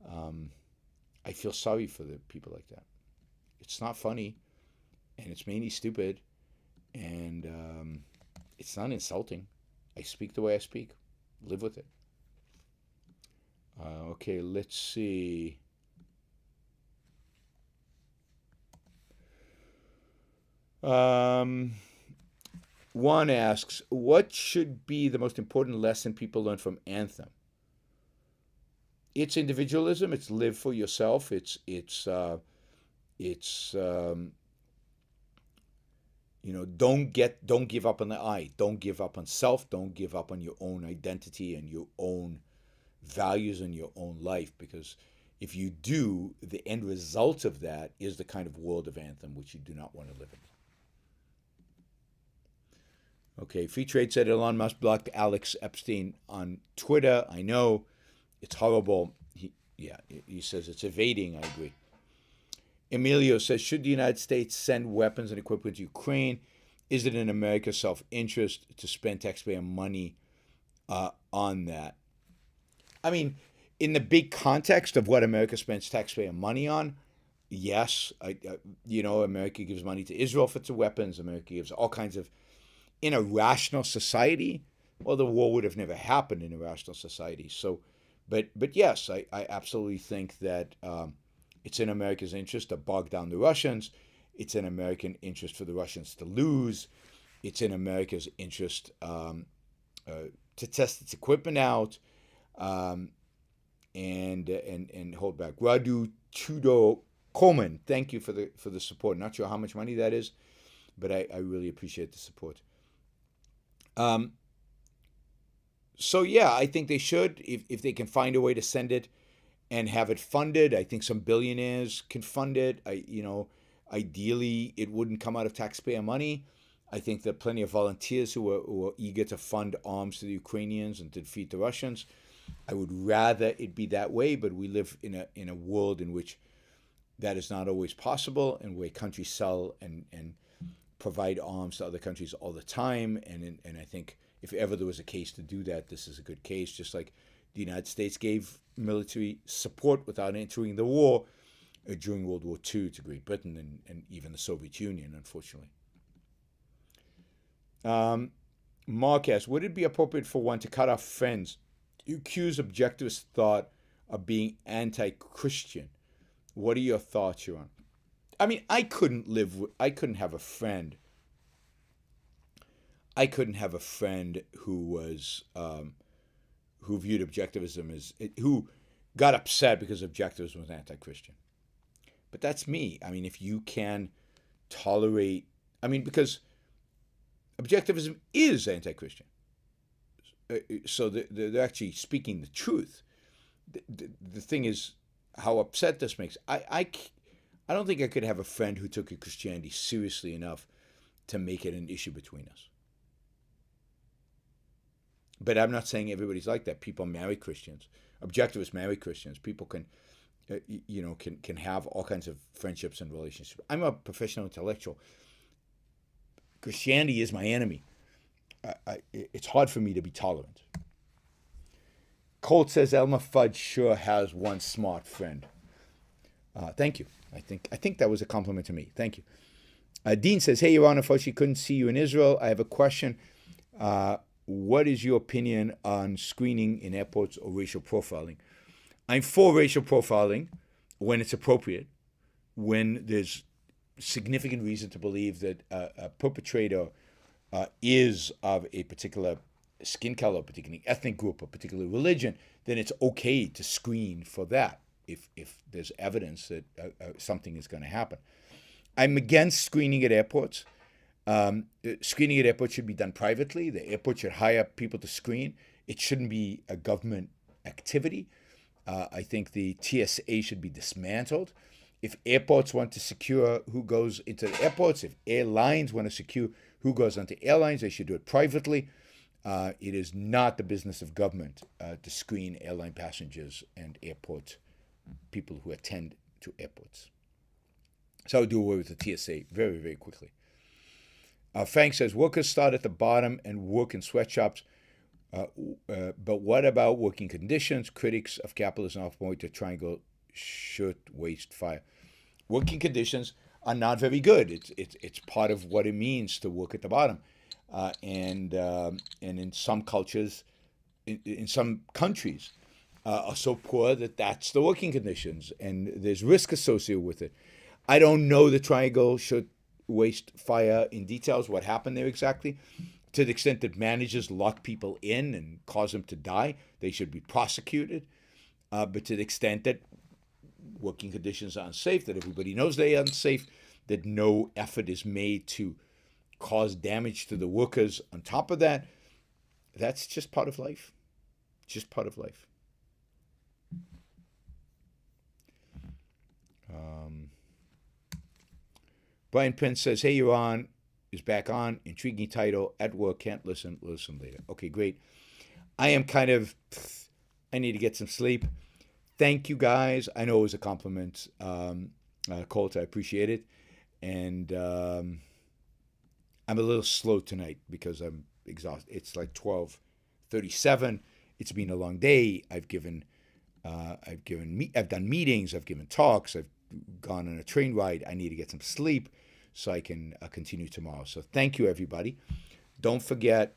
I feel sorry for the people like that. It's not funny, and it's mainly stupid, and it's not insulting. I speak the way I speak. Live with it. Okay, let's see. One asks, what should be the most important lesson people learn from Anthem? It's individualism. It's live for yourself. It's don't give up on the I. Don't give up on self. Don't give up on your own identity and your own values in your own life, because if you do, the end result of that is the kind of world of Anthem which you do not want to live in. Okay, Free Trade said Elon Musk blocked Alex Epstein on Twitter. I know, it's horrible. He says it's evading. I agree. Emilio says, should the United States send weapons and equipment to Ukraine? Is it in America's self-interest to spend taxpayer money on that? I mean, in the big context of what America spends taxpayer money on, yes. America gives money to Israel for its weapons. America gives all kinds of... In a rational society, well, the war would have never happened in a rational society. So, but yes, I absolutely think that it's in America's interest to bog down the Russians. It's in American interest for the Russians to lose. It's in America's interest to test its equipment out and hold back. Radu Tudor Coleman, thank you for the support. Not sure how much money that is, but I really appreciate the support. So yeah, I think they should, if they can find a way to send it and have it funded. I think some billionaires can fund it. Ideally, it wouldn't come out of taxpayer money. I think there are plenty of volunteers who are eager to fund arms to the Ukrainians and to defeat the Russians. I would rather it be that way, but we live in a world in which that is not always possible, and where countries sell and provide arms to other countries all the time. And I think if ever there was a case to do that, this is a good case. Just like the United States gave military support without entering the war during World War II to Great Britain and even the Soviet Union, unfortunately. Mark asks, would it be appropriate for one to cut off friends who accuse objectivist thought of being anti-Christian? What are your thoughts, Sharon? I mean, I couldn't have a friend who was who viewed objectivism as, who got upset because objectivism was anti-Christian. But that's me. I mean, if you can tolerate, because objectivism is anti-Christian. So they're actually speaking the truth. The thing is how upset this makes. I don't think I could have a friend who took Christianity seriously enough to make it an issue between us. But I'm not saying everybody's like that. People marry Christians. Objectivists marry Christians. People can have all kinds of friendships and relationships. I'm a professional intellectual. Christianity is my enemy. It's hard for me to be tolerant. Colt says Elmer Fudd sure has one smart friend. Thank you. I think that was a compliment to me. Thank you. Dean says, hey, Your Honor, unfortunately couldn't see you in Israel. I have a question. what is your opinion on screening in airports or racial profiling? I'm for racial profiling when it's appropriate, when there's significant reason to believe that a perpetrator is of a particular skin color, a particular ethnic group, a particular religion, then it's okay to screen for that if there's evidence that something is going to happen. I'm against screening at airports. Screening at airports should be done privately. The airport should hire people to screen. It shouldn't be a government activity. I think the TSA should be dismantled. If airports want to secure who goes into the airports, if airlines want to secure who goes onto airlines, they should do it privately. It is not the business of government to screen airline passengers and airport people who attend to airports. So I would do away with the TSA very, very quickly. Frank says, workers start at the bottom and work in sweatshops. But what about working conditions? Critics of capitalism often point to triangle, shirt, waist, fire. Working conditions are not very good. It's part of what it means to work at the bottom. And in some cultures, in some countries, are so poor that that's the working conditions, and there's risk associated with it. I don't know the triangle, shirt, waist, fire in details, what happened there exactly. To the extent that managers lock people in and cause them to die, they should be prosecuted. But to the extent that working conditions are unsafe, that everybody knows they are unsafe, that no effort is made to cause damage to the workers on top of that, that's just part of life. Just part of life. Brian Pence says, hey, you're on, is back on, intriguing title, at work, can't listen later. Okay, great. I am I need to get some sleep. Thank you guys. I know it was a compliment, Colt, I appreciate it. And I'm a little slow tonight because I'm exhausted. It's like 12:37. It's been a long day. I've done meetings, I've given talks, I've gone on a train ride. I need to get some sleep so I can continue tomorrow. So thank you, everybody. Don't forget,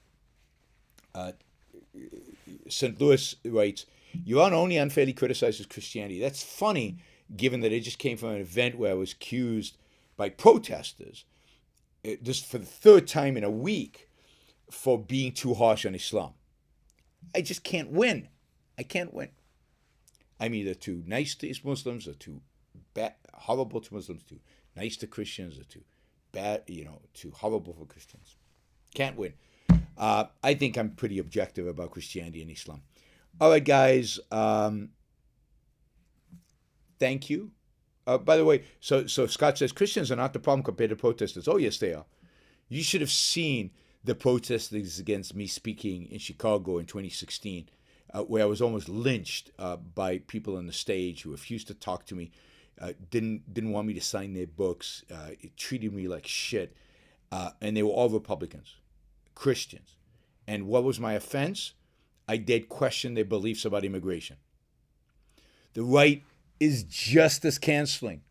St. Louis writes, Iran only unfairly criticizes Christianity. That's funny, given that it just came from an event where I was accused by protesters, just for the third time in a week, for being too harsh on Islam. I just can't win. I can't win. I'm either too nice to Muslims or too horrible to Muslims, too nice to Christians, or too bad, too horrible for Christians. Can't win. I think I'm pretty objective about Christianity and Islam. All right, guys. Thank you. By the way, so Scott says Christians are not the problem compared to protesters. Oh, yes, they are. You should have seen the protesters against me speaking in Chicago in 2016, where I was almost lynched by people on the stage who refused to talk to me, didn't want me to sign their books, it treated me like shit, and they were all Republicans, Christians. And what was my offense? I did question their beliefs about immigration. The right is just as canceling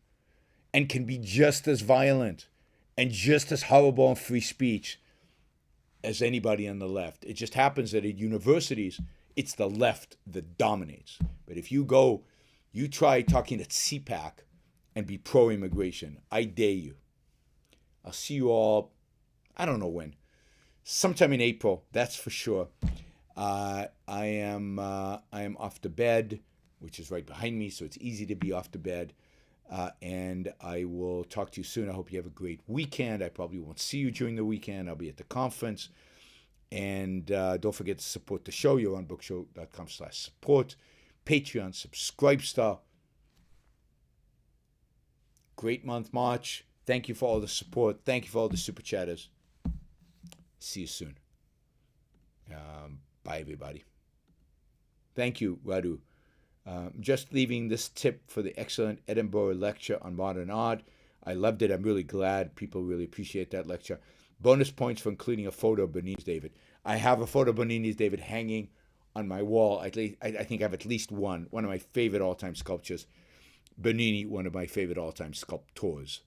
and can be just as violent and just as horrible on free speech as anybody on the left. It just happens that at universities, it's the left that dominates. But if you try talking at CPAC and be pro-immigration, I dare you. I'll see you all, I don't know when, sometime in April, that's for sure. I am off to bed, which is right behind me, so it's easy to be off to bed. And I will talk to you soon. I hope you have a great weekend. I probably won't see you during the weekend. I'll be at the conference. And don't forget to support the show. YourOwnBookShow.com/support. Patreon, Subscribestar. Great month, March. Thank you for all the support. Thank you for all the super chatters. See you soon. Bye, everybody. Thank you, Radu. Just leaving this tip for the excellent Edinburgh lecture on modern art. I loved it. I'm really glad people really appreciate that lecture. Bonus points for including a photo of Bernini's David. I have a photo of Bernini's David hanging on my wall. I think I have at least one of my favorite all-time sculptures. Bernini, one of my favorite all-time sculptors.